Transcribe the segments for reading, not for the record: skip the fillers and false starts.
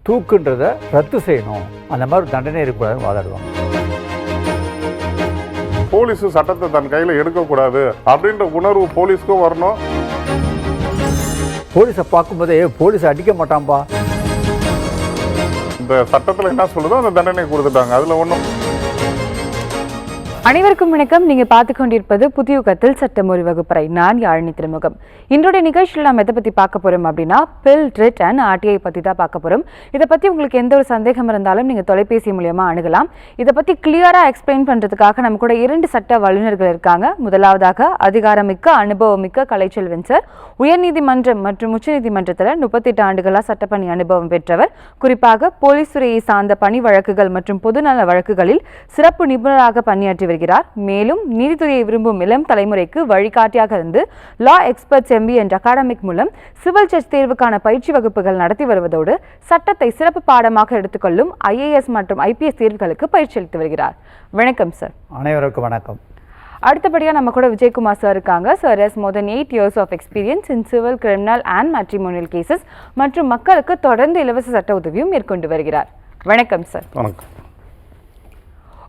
தூக்குன்றதை ரத்து செய்யணும், அந்த மாதிரி தண்டனை இருக்கக்கூடாதுன்னு வாதாடுவாங்க. போலீஸு சட்டத்தை தன் கையில் எடுக்கக்கூடாது அப்படின்ற உணர்வு போலீஸ்க்கும் வரணும். போலீஸை பார்க்கும்போதே போலீஸை அடிக்க மாட்டான்பா, இந்த சட்டத்தில் என்ன சொல்லுதோ அந்த தண்டனை கொடுத்துட்டாங்க. அதில் ஒன்றும். அனைவருக்கும் வணக்கம். நீங்க பார்த்து கொண்டிருப்பது புதிய யுகத்தில் சட்டம் ஒரு வகுப்பறை. நான் யாழினி திருமுகம். இன்றைய நிகழ்ச்சியில் நம்ம எதை பற்றி பார்க்க போறோம் அப்படின்னா பில், ரிட் அண்ட் ஆர்டிஐ பற்றி தான் பார்க்க போறோம். இதை பற்றி உங்களுக்கு எந்த ஒரு சந்தேகம் இருந்தாலும் நீங்கள் தொலைபேசி மூலியமா அணுகலாம். இதை பற்றி கிளியராக எக்ஸ்பிளைன் பண்ணுறதுக்காக நம்ம கூட 2 சட்ட வல்லுநர்கள் இருக்காங்க. முதலாவதாக அதிகாரமிக்க அனுபவமிக்க கலைச்செல்வன் சார், உயர்நீதிமன்றம் மற்றும் உச்சநீதிமன்றத்தில் 38 ஆண்டுகளாக சட்டப்பணி அனுபவம் பெற்றவர். குறிப்பாக போலீஸ் துறையை சார்ந்த பணி வழக்குகள் மற்றும் பொதுநல வழக்குகளில் சிறப்பு நிபுணராக பணியாற்றி வருகிறார். மேலும் நீதித்துறையை விரும்பும் இளம் தலைமுறைக்கு வழிகாட்டியாக இருந்து லா எக்ஸ்பர்ட்ஸ் MBA என்ற அகாடமிக் மூலம் சிவில் ஜட்ஜ் தேர்வுக்கான பயிற்சி வகுப்புகள் நடத்தி வருவதோடு சட்டத்தை சிறப்பு பாடமாக எடுத்துக்கொள்ளும் IAS மற்றும் IPS தேர்வுகளுக்கு பயிற்சி அளித்து வருகிறார். வணக்கம் சார். அனைவருக்கும் வணக்கம். அடுத்தபடியாக நம்ம கூட விஜயகுமார் சார் இருக்காங்க. Sir has more than 8 years of experience in civil, criminal and matrimonial cases மற்றும் மக்களுக்கு தொடர்ந்து இலவச சட்ட உதவியும் மேற்கொண்டு வருகிறார். வணக்கம் சார். வணக்கம்.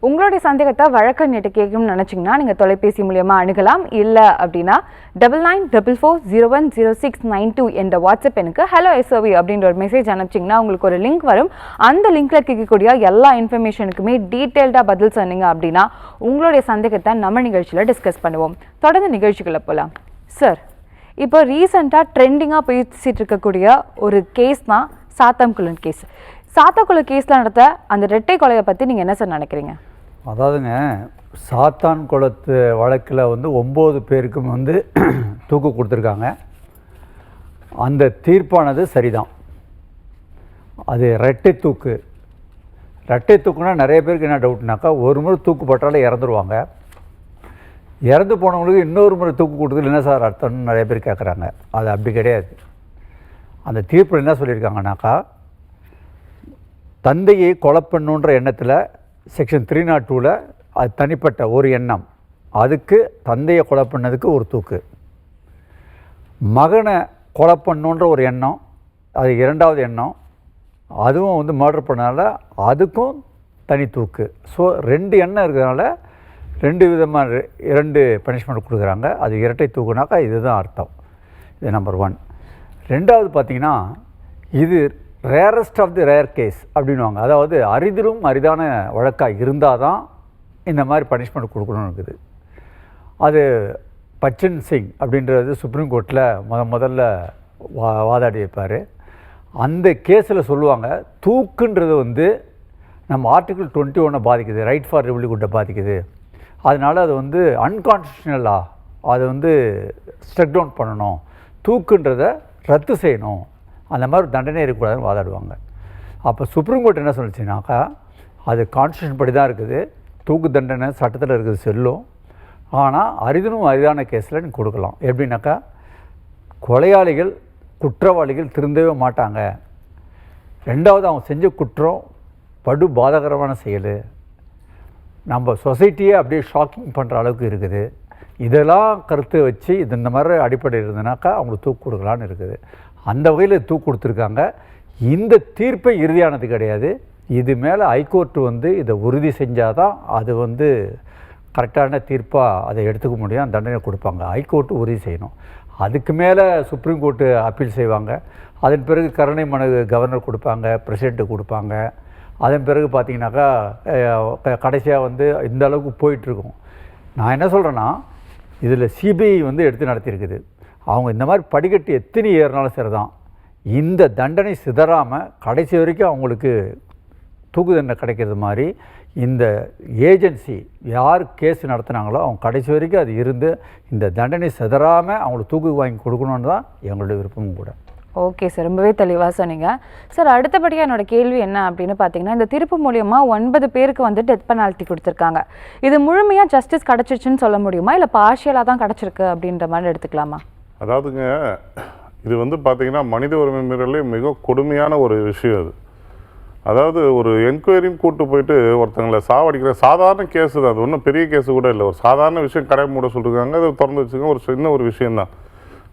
உங்களுடைய சந்தேகத்தை வழக்கறிஞர்கிட்ட கேட்கணும்னு நினச்சிங்கன்னா நீங்கள் தொலைபேசி மூலியமாக அணுகலாம். இல்லை அப்படின்னா 9944010692 என்ற வாட்ஸ்அப் எனக்கு ஹலோ SOV அப்படின்ற ஒரு மெசேஜ் அனுப்பிச்சிங்கன்னா உங்களுக்கு ஒரு லிங்க் வரும். அந்த லிங்க்கில் கேட்கக்கூடிய எல்லா இன்ஃபர்மேஷனுக்குமே டீட்டெயில்டாக பதில் சொன்னீங்க அப்படின்னா உங்களுடைய சந்தேகத்தை நம்ம நிகழ்ச்சியில் டிஸ்கஸ் பண்ணுவோம். தொடர்ந்து நிகழ்ச்சிகளை போகலாம். சார், இப்போ ரீசெண்டாக ட்ரெண்டிங்காக பேசிகிட்டு இருக்கக்கூடிய ஒரு கேஸ் தான் சாத்தான்குளம் கேஸ். சாத்தான்குளம் கேஸில் நடத்த அந்த இரட்டை கொலையை பற்றி நீங்கள் என்ன சார் நினைக்கிறீங்க? அதாவதுங்க, சாத்தான்குளத்து வழக்கில் 9 பேருக்கும் தூக்கு கொடுத்துருக்காங்க. அந்த தீர்ப்பானது சரிதான். அது இரட்டை தூக்கு. இரட்டை தூக்குனா நிறைய பேருக்கு என்ன டவுட்னாக்கா, ஒரு முறை தூக்கு பட்டாலே இறந்துருவாங்க. இறந்து போனவங்களுக்கு இன்னொரு முறை தூக்கு கொடுத்தது என்ன சார் அர்த்தம்னு நிறைய பேர் கேட்குறாங்க. அது அப்படி கிடையாது. அந்த தீர்ப்பில் என்ன சொல்லியிருக்காங்கனாக்கா, தந்தையை கொலை பண்ணுன்ற எண்ணத்தில் செக்ஷன் 302ல் அது தனிப்பட்ட ஒரு எண்ணம், அதுக்கு தந்தையை கொலை பண்ணதுக்கு ஒரு தூக்கு. மகனை கொலை பண்ணுன்ற ஒரு எண்ணம், அது 2வது எண்ணம், அதுவும் மர்டர் பண்ணனால அதுக்கும் தனி தூக்கு. ஸோ 2 எண்ணம் இருக்கிறதுனால 2 விதமாக 2 பனிஷ்மெண்ட் கொடுக்குறாங்க. அது இரட்டை தூக்குனாக்கா இதுதான் அர்த்தம். இது நம்பர் 1. 2வது பார்த்திங்கன்னா, இது rarest of the rare case அப்படின்வாங்க. அதாவது அரிதிலும் அரிதான வழக்காக இருந்தால் தான் இந்த மாதிரி பனிஷ்மெண்ட் கொடுக்கணும்னு இருக்குது. அது பச்சன் சிங் அப்படின்றது சுப்ரீம் கோர்ட்டில் முதல்ல வாதாடி வைப்பார். அந்த கேஸில் சொல்லுவாங்க, தூக்குன்றது நம்ம ஆர்டிகிள் 21 பாதிக்குது, ரைட் ஃபார் லிவ்லிஹுட்டை பாதிக்குது. அதனால் அது அன்கான்ஸ்டியூஷனலாக அதை ஸ்ட்ரக் டவுன் பண்ணணும், தூக்குன்றதை ரத்து செய்யணும், அந்த மாதிரி தண்டனை இருக்கக்கூடாதுன்னு வாதாடுவாங்க. அப்போ சுப்ரீம் கோர்ட் என்ன சொல்லிச்சுனாக்கா, அது கான்ஸ்டியூஷன் படி தான் இருக்குது, தூக்கு தண்டனை சட்டத்தில் இருக்குது செல்லும். ஆனால் அரிதிலும் அரிதான கேஸில் நீ கொடுக்கலாம். எப்படின்னாக்கா, கொலையாளிகள் குற்றவாளிகள் திருந்தவே மாட்டாங்க. 2வது, அவங்க செஞ்ச குற்றம் படு பாதகரமான செயல், நம்ம சொசைட்டியே அப்படியே ஷாக்கிங் பண்ணுற அளவுக்கு இருக்குது. இதெல்லாம் கருத்து வச்சு இந்த மாதிரி அடிப்படையில் இருந்ததுனாக்கா அவங்களுக்கு தூக்கு கொடுக்கலான்னு இருக்குது. அந்த வகையில் தூக்கு கொடுத்துருக்காங்க. இந்த தீர்ப்பை இறுதியானது கிடையாது. இது மேலே ஹைகோர்ட்டு இதை உறுதி செஞ்சால் தான் அது கரெக்டான தீர்ப்பாக அதை எடுத்துக்க முடியும், தண்டனை கொடுப்பாங்க. ஹைகோர்ட்டு உறுதி செய்யணும். அதுக்கு மேலே சுப்ரீம் கோர்ட்டு அப்பீல் செய்வாங்க. அதன் பிறகு கருணை மனு கவர்னர் கொடுப்பாங்க, பிரசிடெண்ட்டு கொடுப்பாங்க. அதன் பிறகு பார்த்திங்கனாக்கா கடைசியாக இந்த அளவுக்கு போயிட்டுருக்கும். நான் என்ன சொல்கிறேன்னா, இதில் CBI எடுத்து நடத்தியிருக்குது. அவங்க இந்த மாதிரி படிக்கட்டு எத்தனை ஏறினாலும் சரி தான், இந்த தண்டனை சிதறாமல் கடைசி வரைக்கும் அவங்களுக்கு தூக்கு தண்டனை கிடைக்கிறது மாதிரி இந்த ஏஜென்சி யார் கேஸ் நடத்துனாங்களோ அவங்க கடைசி வரைக்கும் அது இருந்து இந்த தண்டனை சிதறாமல் அவங்களுக்கு தூக்கு வாங்கி கொடுக்கணுன்னு தான் எங்களுடைய விருப்பமும் கூட. ஓகே சார், ரொம்பவே தெளிவாக சொன்னீங்க சார். அடுத்தபடியாக என்னோட கேள்வி என்ன அப்படின்னு பார்த்தீங்கன்னா, இந்த தீர்ப்பு மூலியமாக 9 பேருக்கு டெத் பெனால்ட்டி கொடுத்துருக்காங்க. இது முழுமையாக ஜஸ்டிஸ் கிடச்சிருச்சுன்னு சொல்ல முடியுமா, இல்லை பார்ஷியலாக தான் கிடச்சிருக்கு அப்படின்ற மாதிரி எடுத்துக்கலாமா? அதாவதுங்க, இது பார்த்தீங்கன்னா மனித உரிமை மீறலே மிக கொடுமையான ஒரு விஷயம் அது. அதாவது ஒரு என்கொயரியும் கூப்பிட்டு போயிட்டு ஒருத்தங்களை சாவடிக்கிற சாதாரண கேஸு தான். அது ஒன்றும் பெரிய கேஸு கூட இல்லை. ஒரு சாதாரண விஷயம் கடை மூட சொல்லியிருக்காங்க, அதை திறந்து வச்சுக்கோங்க, ஒரு சின்ன ஒரு விஷயந்தான்.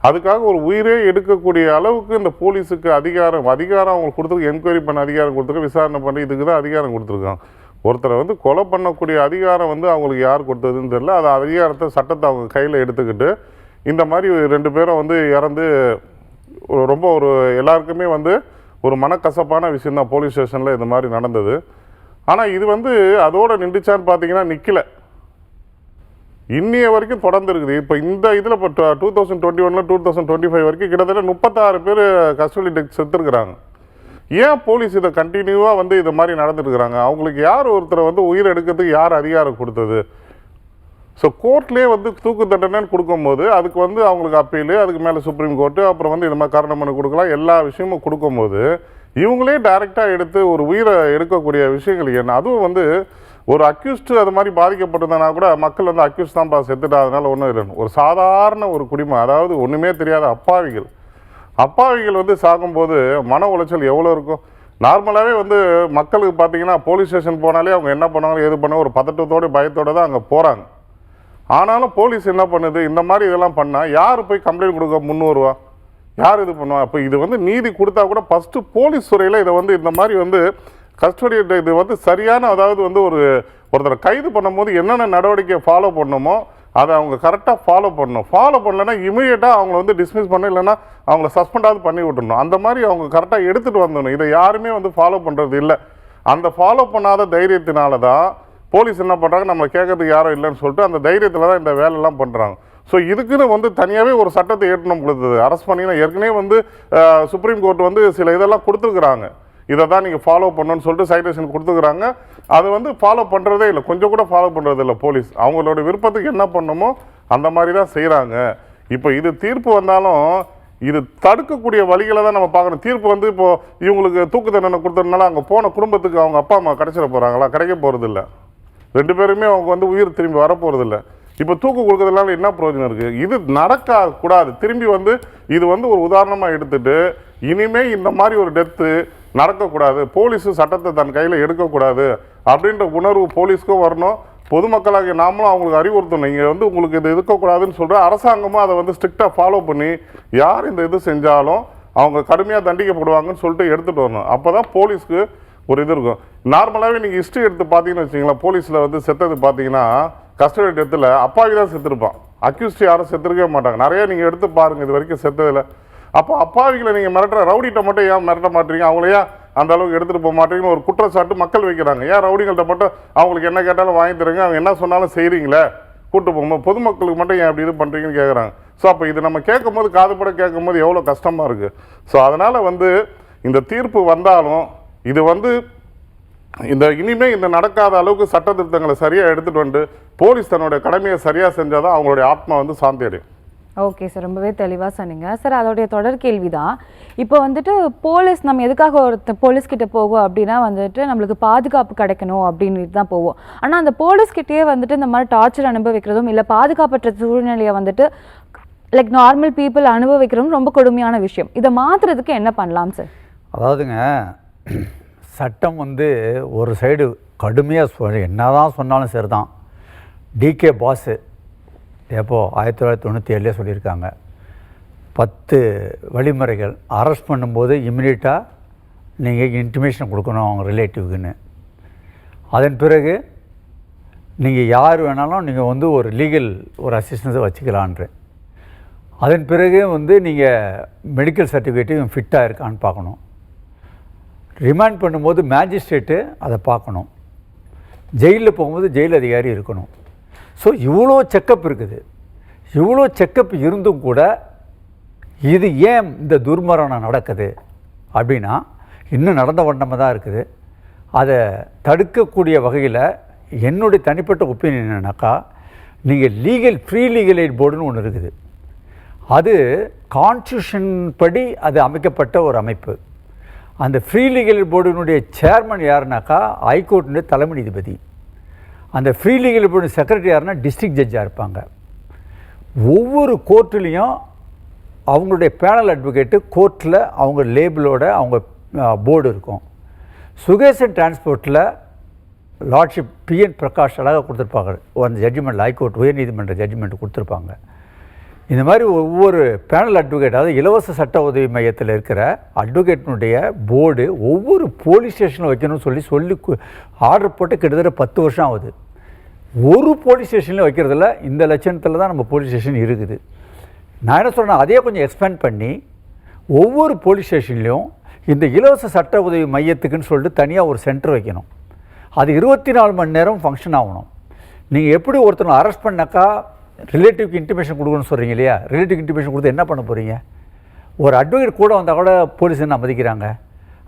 அதுக்காக ஒரு உயிரே எடுக்கக்கூடிய அளவுக்கு இந்த போலீஸுக்கு அதிகாரம் அவங்களுக்கு கொடுத்துருக்கு. என்கொயரி பண்ண அதிகாரம் கொடுத்துருக்கு, விசாரணை பண்ணி இதுக்கு தான் அதிகாரம் கொடுத்துருக்காங்க. ஒருத்தரை வந்து கொலை பண்ணக்கூடிய அதிகாரம் வந்து அவங்களுக்கு யார் கொடுத்ததுன்னு தெரியல. அது அதிகாரத்தை, சட்டத்தை அவங்க கையில் எடுத்துக்கிட்டு இந்த மாதிரி 2 பேரும் வந்து இறந்து ரொம்ப ஒரு எல்லாருக்குமே வந்து ஒரு மனக்கசப்பான விஷயம் தான் போலீஸ் ஸ்டேஷனில் இந்த மாதிரி நடந்தது. ஆனால் இது வந்து அதோட நின்றுச்சான்னு பார்த்தீங்கன்னா நிற்கல, இன்னைய வரைக்கும் தொடர்ந்து இருக்குது. இப்போ இந்த இதில் இப்போ 2021 2025 வரைக்கும் கிட்டத்தட்ட 36 பேர் கஸ்டடி டெத் செத்துருக்குறாங்க. ஏன் போலீஸ் இதை கண்டினியூவாக வந்து இது மாதிரி நடந்துட்டுருக்குறாங்க? அவங்களுக்கு யார் ஒருத்தரை வந்து உயிர் எடுக்கிறதுக்கு யார் அதிகாரம் கொடுத்தது? ஸோ கோர்ட்லேயே வந்து தூக்கு தண்டனைன்னு கொடுக்கும்போது அதுக்கு வந்து அவங்களுக்கு அப்பீலு, அதுக்கு மேலே சுப்ரீம் கோர்ட்டு, அப்புறம் வந்து இது மாதிரி காரண மனு கொடுக்கலாம், எல்லா விஷயமும் கொடுக்கும்போது இவங்களே டைரெக்டாக எடுத்து ஒரு உயிரை எடுக்கக்கூடிய விஷயங்கள் என்ன? அதுவும் வந்து ஒரு அக்யூஸ்டு அது மாதிரி பாதிக்கப்பட்டிருந்தனா கூட மக்கள் வந்து அக்யூஸ்ட் தான்ப்பா செத்துட்டா அதனால ஒன்றும் இல்லைன்னு, ஒரு சாதாரண ஒரு குடிமை, அதாவது ஒன்றுமே தெரியாத அப்பாவிகள் வந்து சாகும்போது மன உளைச்சல் எவ்வளோ இருக்கும்? நார்மலாகவே வந்து மக்களுக்கு பார்த்தீங்கன்னா போலீஸ் ஸ்டேஷன் போனாலே அவங்க என்ன பண்ணுவாங்க, எது பண்ணுவாங்க, ஒரு பதட்டத்தோடு பயத்தோடு தான் அங்கே போகிறாங்க. ஆனாலும் போலீஸ் என்ன பண்ணுது, இந்த மாதிரி இதெல்லாம் பண்ணால் யார் போய் கம்ப்ளைண்ட் கொடுக்க முன்வருவா, யார் இது பண்ணுவா? அப்போ இது வந்து நீதி கொடுத்தா கூட ஃபஸ்ட்டு போலீஸ் துறையில் இதை வந்து இந்த மாதிரி வந்து கஸ்டடி இது வந்து சரியான, அதாவது வந்து ஒருத்தரை கைது பண்ணும்போது என்னென்ன நடவடிக்கை ஃபாலோ பண்ணணுமோ அதை அவங்க கரெக்டாக ஃபாலோ பண்ணலைன்னா இமீடியட்டாக அவங்கள வந்து டிஸ்மிஸ் பண்ண, இல்லைன்னா அவங்கள சஸ்பெண்டாவது பண்ணி விட்டுணும். அந்த மாதிரி அவங்க கரெக்டாக எடுத்துகிட்டு வந்துடணும். இதை யாருமே வந்து ஃபாலோ பண்ணுறது இல்லை. அந்த ஃபாலோ பண்ணாத தைரியத்தினால தான் போலீஸ் என்ன பண்ணுறாங்க, நம்மளை கேட்கறதுக்கு யாரும் இல்லைன்னு சொல்லிட்டு அந்த தைரியத்தில் தான் இந்த வேலையெல்லாம் பண்ணுறாங்க. ஸோ இதுக்குன்னு வந்து தனியாகவே ஒரு சட்டத்தை ஏற்றணும் கொடுத்தது அரஸ்ட் பண்ணினா. ஏற்கனவே வந்து சுப்ரீம் கோர்ட் வந்து சில இதெல்லாம் கொடுத்துருக்குறாங்க, இதை தான் நீங்கள் ஃபாலோ பண்ணணும்னு சொல்லிட்டு சைட்டேஷன் கொடுத்துக்கிறாங்க. அது வந்து ஃபாலோ பண்ணுறதே இல்லை, கொஞ்சம் கூட ஃபாலோ பண்ணுறது இல்லை போலீஸ். அவங்களோட விருப்பத்துக்கு என்ன பண்ணணுமோ அந்த மாதிரி தான் செய்கிறாங்க. இப்போ இது தீர்ப்பு வந்தாலும் இது தடுக்கக்கூடிய வழிகளை தான் நம்ம பார்க்கணும். தீர்ப்பு வந்து இப்போது இவங்களுக்கு தூக்கு தண்டனை கொடுத்ததுனால அங்கே போன குடும்பத்துக்கு அவங்க அப்பா அம்மா கிடைச்சிட போகிறாங்களா? கிடைக்க போகிறதில்ல. 2 பேருமே அவங்க வந்து உயிர் திரும்பி வரப்போகிறதில்ல. இப்போ தூக்கு கொடுக்கறதுனால என்ன பிரயோஜனம் இருக்குது? இது நடக்கக்கூடாது. திரும்பி வந்து இது வந்து ஒரு உதாரணமாக எடுத்துகிட்டு இனிமேல் இந்த மாதிரி ஒரு டெத்து நடக்கக்கூடாது, போலீஸு சட்டத்தை தன் கையில் எடுக்கக்கூடாது அப்படின்ற உணர்வு போலீஸ்க்கும் வரணும். பொதுமக்களாகிய நாமளும் அவங்களுக்கு அறிவுறுத்தணும். இங்கே வந்து உங்களுக்கு இது இருக்கக்கூடாதுன்னு சொல்கிற அரசாங்கமும் அதை வந்து ஸ்ட்ரிக்டாக ஃபாலோ பண்ணி யார் இந்த இது செஞ்சாலும் அவங்க கடுமையாக தண்டிக்கப்படுவாங்கன்னு சொல்லிட்டு எடுத்துகிட்டு வரணும். அப்போ தான் போலீஸ்க்கு ஒரு இது இருக்கும். நார்மலாகவே நீங்கள் ஹிஸ்ட்ரி எடுத்து பார்த்தீங்கன்னு வச்சிங்களேன், போலீஸில் வந்து செத்தது பார்த்தீங்கன்னா கஸ்டடி டெத்தில் அப்பாவி தான் செத்துருப்பான், அக்யூஸ்ட் யாரும் செத்துருக்கவே மாட்டாங்க. நிறைய நீங்கள் எடுத்து பாருங்கள் இது வரைக்கும் செத்ததில். அப்போ அப்பாவிகளை நீங்கள் மிரட்டுற, ரவுடிகிட்ட மட்டும் ஏன் மிரட்ட மாட்டீங்க, அவங்களையா அந்த அளவுக்கு எடுத்துகிட்டு போக மாட்டீங்கன்னு ஒரு குற்றச்சாட்டு மக்கள் வைக்கிறாங்க. ஏன் ரவுடிகள்கிட்ட மட்டும் அவங்களுக்கு என்ன கேட்டாலும் வாங்கி தருங்க, அவங்க என்ன சொன்னாலும் செய்கிறீங்களே, கூட்டு போகும்போது பொதுமக்களுக்கு மட்டும் ஏன் அப்படி இது பண்ணுறீங்கன்னு கேட்குறாங்க. ஸோ அப்போ இது நம்ம கேட்கும் போது, காதுபட கேட்கும் போது எவ்வளோ கஷ்டமாக இருக்குது. ஸோ அதனால் வந்து இந்த தீர்ப்பு வந்தாலும் இது வந்து இனிமேல் இந்த நடக்காத அளவுக்கு சட்ட திருத்தங்களை சரியாக எடுத்துகிட்டு வந்து போலீஸ் தன்னுடைய கடமையை சரியாக செஞ்சால் தான் அவங்களுடைய ஆத்மா வந்து சாந்தி அடையும். ஓகே சார், ரொம்பவே தெளிவாக சொன்னீங்க சார். அதோடைய தொடர் கேள்வி தான், இப்போ வந்துட்டு போலீஸ் நம்ம எதுக்காக போலீஸ்கிட்ட போவோம் அப்படின்னா வந்துட்டு நம்மளுக்கு பாதுகாப்பு கிடைக்கணும் அப்படின்னு தான் போவோம். ஆனால் அந்த போலீஸ்கிட்டே வந்துட்டு இந்த மாதிரி டார்ச்சர் அனுபவிக்கிறதும் இல்லை பாதுகாப்பற்ற சூழ்நிலையை வந்துட்டு லைக் நார்மல் பீப்புள் அனுபவிக்கிறதும் ரொம்ப கொடுமையான விஷயம். இதை மாற்றுறதுக்கு என்ன பண்ணலாம் சார்? அதாவதுங்க, சட்டம் வந்து ஒரு சைடு கடுமையாக என்ன தான் சொன்னாலும் சரி தான். டிகே பாஸு எப்போது 1997 சொல்லியிருக்காங்க, 10 வழிமுறைகள் அரெஸ்ட் பண்ணும்போது இம்மிடியட்டாக நீங்கள் இன்டிமேஷன் கொடுக்கணும் அவங்க ரிலேட்டிவ்க்குன்னு. அதன் பிறகு நீங்கள் யார் வேணாலும் நீங்கள் வந்து ஒரு லீகல் ஒரு அசிஸ்டன்ஸை வச்சுக்கலான்ற. அதன் பிறகு வந்து நீங்கள் மெடிக்கல் சர்டிஃபிகேட்டும் ஃபிட்டாக இருக்கான்னு பார்க்கணும். ரிமாண்ட் பண்ணும்போது மேஜிஸ்ட்ரேட்டு அதை பார்க்கணும். ஜெயிலில் போகும்போது ஜெயில் அதிகாரி இருக்கணும். ஸோ இவ்வளோ செக்கப் இருக்குது. இவ்வளோ செக்கப் இருந்தும் கூட இது ஏன் இந்த துர்மரணம் நடக்குது அப்படின்னா இன்னும் நடந்த வண்ணமாக தான் இருக்குது. அதை தடுக்கக்கூடிய வகையில் என்னுடைய தனிப்பட்ட ஒப்பீனியன் என்னன்னாக்கா, நீங்கள் ஃப்ரீ லீகல் எய்ட் போர்டுன்னு ஒன்று இருக்குது. அது கான்ஸ்டியூஷன் படி அது அமைக்கப்பட்ட ஒரு அமைப்பு. அந்த ஃப்ரீ லீகல் எய்ட் போர்டினுடைய சேர்மன் யாருனாக்கா ஹைகோர்ட்டுடைய தலைமை நீதிபதி. அந்த free legal eight board secretary யாருன்னா டிஸ்ட்ரிக்ட் ஜட்ஜாக இருப்பாங்க. ஒவ்வொரு கோர்ட்டுலேயும் அவங்களுடைய பேனல் அட்வொகேட்டு கோர்ட்டில் அவங்க லேபிளோட அவங்க போர்டு இருக்கும். சுகேசன் டிரான்ஸ்போர்ட்டில் லார்ட்ஷிப் PN பிரகாஷ் அழகாக கொடுத்துருப்பாங்க. அந்த ஜட்ஜ்மெண்ட் ஹைகோர்ட் உயர்நீதிமன்ற ஜட்ஜ்மெண்ட் கொடுத்துருப்பாங்க. இந்த மாதிரி ஒவ்வொரு பேனல் அட்வொகேட், அதாவது இலவச சட்ட உதவி மையத்தில் இருக்கிற அட்வொகேட்டினுடைய போர்டு ஒவ்வொரு போலீஸ் ஸ்டேஷனில் வைக்கணும்னு சொல்லி ஆர்டர் போட்டு கிட்டத்தட்ட 10 வருஷம் ஆகுது. ஒரு போலீஸ் ஸ்டேஷனில் வைக்கிறதில்ல. இந்த லட்சணத்தில் தான் நம்ம போலீஸ் ஸ்டேஷன் இருக்குது. நான் என்ன சொல்கிறேன், அதே கொஞ்சம் எக்ஸ்பேண்ட் பண்ணி ஒவ்வொரு போலீஸ் ஸ்டேஷன்லேயும் இந்த இலவச சட்ட உதவி மையத்துக்குன்னு சொல்லிட்டு தனியாக ஒரு சென்டர் வைக்கணும். அது 24 மணி நேரம் ஃபங்க்ஷன் ஆகணும். நீங்கள் எப்படி ஒருத்தனை அரெஸ்ட் பண்ணாக்கா ரிலேட்டிவ்க்கு இன்டிமேஷன் கொடுக்கணும்னு சொல்கிறீங்க இல்லையா? ரிலேட்டிவ் இன்டிமேஷன் கொடுத்து என்ன பண்ண போகிறீங்க? ஒரு அட்வொகேட் கூட வந்தால் கூட போலீஸ் என்ன மதிக்கிறாங்க.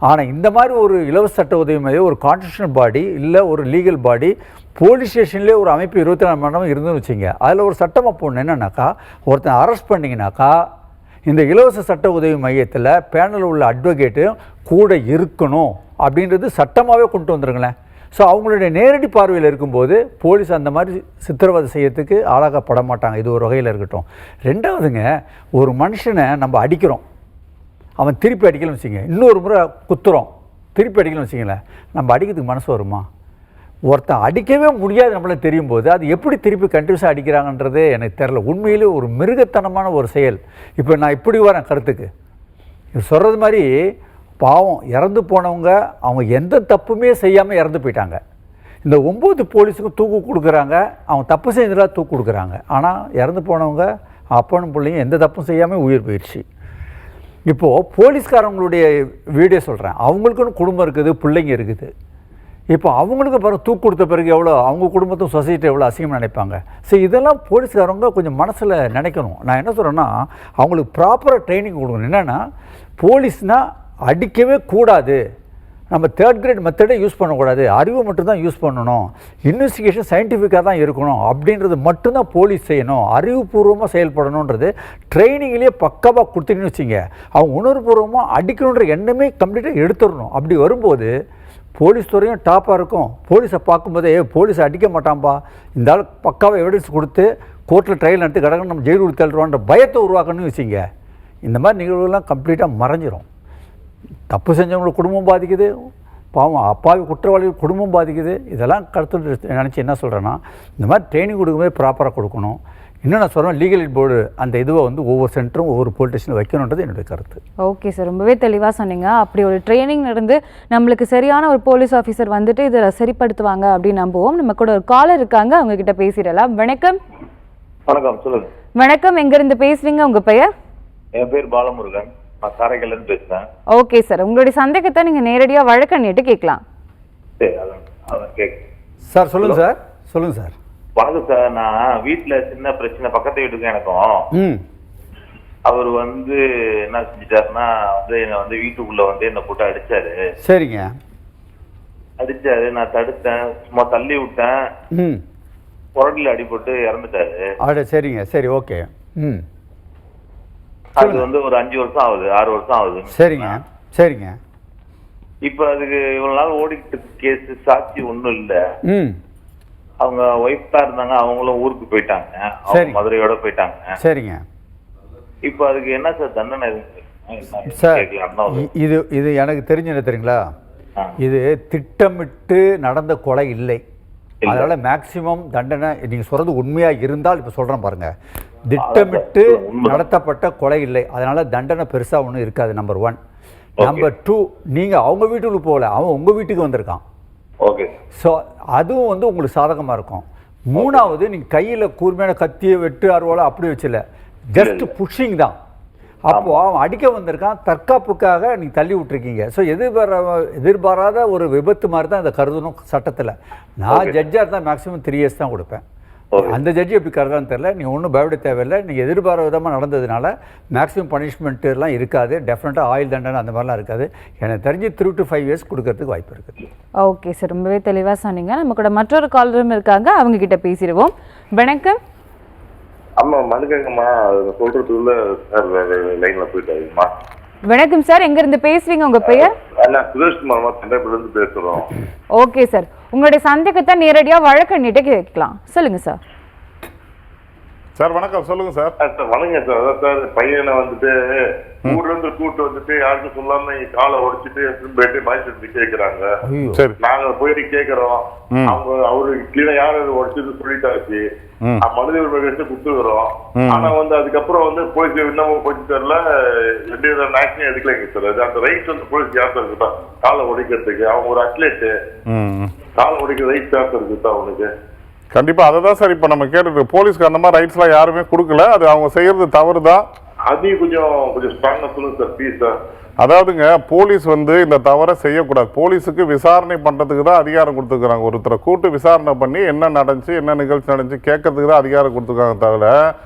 ஆனால் இந்த மாதிரி ஒரு இலவச சட்ட உதவி மையம் ஒரு கான்ஸ்டியூஷனல் பாடி இல்லை ஒரு லீகல் பாடி போலீஸ் ஸ்டேஷன்லேயே ஒரு அமைப்பு 24 மணி நேரம் இருந்துன்னு வச்சுங்க. அதில் ஒரு சட்டமாக போடணும். என்னன்னாக்கா ஒருத்தன் அரெஸ்ட் பண்ணிங்கனாக்கா இந்த இலவச சட்ட உதவி மையத்தில் பேனலில் உள்ள அட்வொகேட்டு கூட இருக்கணும் அப்படின்றது சட்டமாகவே கொண்டு வந்துருங்களேன். ஸோ அவங்களுடைய நேரடி பார்வையில் இருக்கும்போது போலீஸ் அந்த மாதிரி சித்திரவதை செய்யறதுக்கு ஆளாகப்பட மாட்டாங்க. இது ஒரு வகையில் இருக்கட்டும். ரெண்டாவதுங்க, ஒரு மனுஷனை நம்ம அடிக்கிறோம், அவன் திருப்பி அடிக்கலன்னு வச்சுங்க, இன்னொரு முறை குத்துறோம், திருப்பி அடிக்கலன்னு வச்சிங்களேன், நம்ம அடிக்கிறதுக்கு மனசு வருமா? ஒருத்தன் அடிக்கவே முடியாது நம்மள தெரியும் போது அது எப்படி திருப்பி கண்டினியூஸாக அடிக்கிறாங்கன்றதே எனக்கு தெரில. உண்மையிலே ஒரு மிருகத்தனமான ஒரு செயல். இப்போ நான் இப்படி வரேன் கருத்துக்கு, இது சொல்கிறது மாதிரி பாவம் இறந்து போனவங்க அவங்க எந்த தப்புமே செய்யாமல் இறந்து போயிட்டாங்க. இந்த 9 போலீஸுக்கும் தூக்கு கொடுக்குறாங்க, அவங்க தப்பு செஞ்சதா தூக்கு கொடுக்குறாங்க. ஆனால் இறந்து போனவங்க அப்பனும் பிள்ளைங்க எந்த தப்பும் செய்யாமல் உயிர் போயிடுச்சு. இப்போது போலீஸ்காரங்களுடைய வீடியோ சொல்கிறேன், அவங்களுக்குன்னு குடும்பம் இருக்குது, பிள்ளைங்க இருக்குது. இப்போ அவங்களுக்கு பிறகு தூக்கு கொடுத்த பிறகு எவ்வளோ அவங்க குடும்பத்தும் சொசைட்டி எவ்வளோ அசிங்கமாக நினைப்பாங்க. ஸோ இதெல்லாம் போலீஸ்காரங்க கொஞ்சம் மனசில் நினைக்கணும். நான் என்ன சொல்கிறேன்னா, அவங்களுக்கு ப்ராப்பராக ட்ரைனிங் கொடுக்கணும். என்னென்னா, போலீஸ்னால் அடிக்கவே கூடாது, நம்ம 3rd கிரேட் மெத்தடே யூஸ் பண்ணக்கூடாது, அறிவு மட்டும்தான் யூஸ் பண்ணணும், இன்வெஸ்டிகேஷன் சயின்டிஃபிக்காக தான் இருக்கணும் அப்படின்றது மட்டும்தான் போலீஸ் செய்யணும், அறிவுபூர்வமாக செயல்படணுன்றது ட்ரைனிங்லேயே பக்காவாக கொடுத்துன்னு வச்சிங்க. அவங்க உணர்வுபூர்வமாக அடிக்கணுன்ற எண்ணமே கம்ப்ளீட்டாக எடுத்துடணும். அப்படி வரும்போது போலீஸ் துறையும் டாப்பாக இருக்கும். போலீஸை பார்க்கும்போதே போலீஸை அடிக்க மாட்டான்பா, இந்த ஆள் பக்காவாக எவிடன்ஸ் கொடுத்து கோர்ட்டில் ட்ரையல் நடத்தி கடற்கன்னு நம்ம ஜெயில் தள்ளுறோன்ற பயத்தை உருவாக்கணும்னு வச்சிங்க. இந்த மாதிரி நிகழ்வுகள்லாம் கம்ப்ளீட்டாக மறைஞ்சிரும். தப்பு செஞ்சவங்களுக்கு குடும்பம் பாதிக்குது, பாவம் அப்பாவி குற்றவாளிகள் குடும்பம் பாதிக்குது. இதெல்லாம் கருத்து நினச்சி என்ன சொல்கிறேன்னா, இந்த மாதிரி ட்ரைனிங் கொடுக்கும்போது ப்ராப்பராக கொடுக்கணும். இன்னும் நான் சொல்கிறேன், லீகல் எய்ட் போர்டு அந்த இதுவை வந்து ஒவ்வொரு சென்டரும் ஒவ்வொரு போலீஸ் ஸ்டேஷனில் வைக்கணுன்றது என்னுடைய கருத்து. ஓகே சார், ரொம்பவே தெளிவாக சொன்னீங்க. அப்படி ஒரு ட்ரைனிங் நடந்து நம்மளுக்கு சரியான ஒரு போலீஸ் ஆஃபீஸர் வந்துட்டு இதை சரிப்படுத்துவாங்க அப்படின்னு நம்புவோம். நம்ம கூட ஒரு காலர் இருக்காங்க, அவங்க கிட்ட பேசிடலாம். வணக்கம். வணக்கம், சொல்லுங்க. வணக்கம், எங்கிருந்து பேசுறீங்க, உங்க பெயர்? என் பேர் பாலமுருகன், நான் காரைக்கால்ல இருந்து பேசுறேன். ஓகே சார், உங்களுடைய சந்தேகத்தை நீங்க நேரடியாக வழக்கறிஞர்கிட்ட கேட்கலாம். சரி, அதான் கேட்க சார். சொல்லுங்கள் சார். சொல்லுங்கள் சார். வணக்கம் சார். நான் வீட்டுல சின்ன பிரச்சனை, பக்கத்து வீட்டுக்கு எனக்கும். அவர் வந்து என்ன செஞ்சிட்டாருன்னா, என்னை வீட்டுக்குள்ள என்ன போட்டு அடிச்சாரு. சரிங்க. அடிச்சாரு, நான் தடுத்தேன், சும்மா தள்ளி விட்டேன், புரட்டில அடிபட்டு இறந்துட்டாரு. சரிங்க. சரி, ஓகே. அது ஒரு 5 வருஷம் ஆகுது, 6 வருஷம் ஆகுது. சரிங்க. சரிங்க. இப்ப அதுக்கு இவ்வளவு நாள் ஓடிக்கிட்டு கேஸ், சாட்சி ஒண்ணும் இல்ல. அவங்க ஒய்ஃப் தான் இருந்தாங்க, அவங்களும் ஊருக்கு போயிட்டாங்க, அவங்க மதுரையோட போயிட்டாங்க. சரிங்க. இப்ப அதுக்கு என்ன சார் தண்டனை சார்? இது எனக்கு தெரிஞ்சது தெரியுங்களா, இது திட்டமிட்டு நடந்த கொலை இல்லை. அதனால மேக்சிமம் தண்டனை, நீங்க சொல்றது உண்மையா இருந்தால், இப்ப சொல்றேன் பாருங்க, திட்டமிட்டு நடத்தப்பட்ட கொலை இல்லை, அதனால தண்டனை பெருசா ஒன்றும் இருக்காது. நம்பர் 1. நம்பர் 2, நீங்க அவங்க வீட்டுக்கு போகல, அவன் உங்க வீட்டுக்கு வந்திருக்கான். ஓகே. ஸோ அதுவும் உங்களுக்கு சாதகமாக இருக்கும். 3வது, நீங்கள் கையில் கூர்மையான கத்தியை, வெட்டு அறுவாலை அப்படி வச்சல, ஜஸ்ட் புஷிங் தான். அப்போது அவன் அடிக்க வந்திருக்கான், தற்காப்புக்காக நீங்கள் தள்ளி விட்டுருக்கீங்க. ஸோ எதிர்பாராத ஒரு விபத்து மாதிரி தான் இதை கருதணும் சட்டத்தில். நான் ஜட்ஜாக இருந்தால் மேக்ஸிமம் 3 years தான் கொடுப்பேன். அந்த ஜட்ஜி எப்படி கருதான்னு தெரியல. நீங்கள் ஒன்றும் பயப்பட தேவையில்லை. நீங்கள் எதிர்பாராத விதமாக நடந்ததுனால மேக்ஸிமம் பனிஷ்மெண்ட்டுலாம் இருக்காது. டெஃபினட்டாக ஆயுள் தண்டனை அந்த மாதிரிலாம் இருக்காது. எனக்கு தெரிஞ்சு 3 to 5 years கொடுக்கறதுக்கு வாய்ப்பு இருக்குது. ஓகே சார், ரொம்பவே தெளிவாக சொன்னீங்க. நம்ம கூட மற்றொரு காலரும் இருக்காங்க, அவங்க கிட்ட பேசிடுவோம். வணக்கம். அம்மா மதுக்கங்கம்மா, சொல்றதுக்குள்ள லைன்ல போயிட்டாருமா. வணக்கம் சார், எங்க இருந்து பேசுறீங்க, உங்க பெயர்? நான் சுரேஷ்குமார், தண்டைப்பூர்ல இருந்து பேசுறோம். ஓகே சார், உங்களுடைய சந்தேகத்தை நேரடியாக வழக்கறிஞர்கிட்ட கேட்கலாம். சொல்லுங்க சார். சார் வணக்கம், சொல்லுங்க சார். சார் வணக்கம் சார். அதான் சார் பையனை வந்துட்டு ஊர்ல இருந்து கூட்டு வந்துட்டு யாருக்கும் சொல்லாம காலை உடைச்சிட்டு போயிட்டு பயன்படுத்தி கேட்கிறாங்க. சரி, நாங்க போயிட்டு கேட்கறோம். அவங்க அவரு கிளீனா யாரு உடைச்சது சொல்லிட்டாச்சு. மனித உரிமை கொடுத்துக்கிறோம். ஆனா வந்து அதுக்கப்புறம் வந்து போலீஸ் இன்னமும் போச்சு தெரியல, எந்த வித ஆக்ஷன் எடுக்கலைங்க சார். அது அந்த ரைட்ஸ் வந்து போலீஸ் யார் இருக்குதா காலை உடைக்கிறதுக்கு? அவங்க ஒரு அத்லெட்டு, காலை உடைக்கிற ரைட்ஸ் யார் இருக்குதா அவனுக்கு? கண்டிப்பா அதை தான் சார் இப்ப நம்ம கேட்டுட்டு. போலீஸ்க்கு அந்த மாதிரி ரைட்ஸ் எல்லாம் யாருமே கொடுக்கல. அது அவங்க செய்யறது தவறு தான். அதையும் கொஞ்சம் ஸ்ட்ராங்கா சொல்லுங்க சார் ப்ளீஸ் சார். அதாவதுங்க, போலீஸ் வந்து இந்த தவறை செய்யக்கூடாது. போலீஸுக்கு விசாரணை பண்றதுக்கு தான் அதிகாரம் கொடுத்துருக்காங்க. ஒருத்தரை கூட்டு விசாரணை பண்ணி என்ன நடந்துச்சு, என்ன நிகழ்ச்சி நடந்துச்சு கேட்கறதுக்கு தான் அதிகாரம் கொடுத்துருக்காங்க. தவிர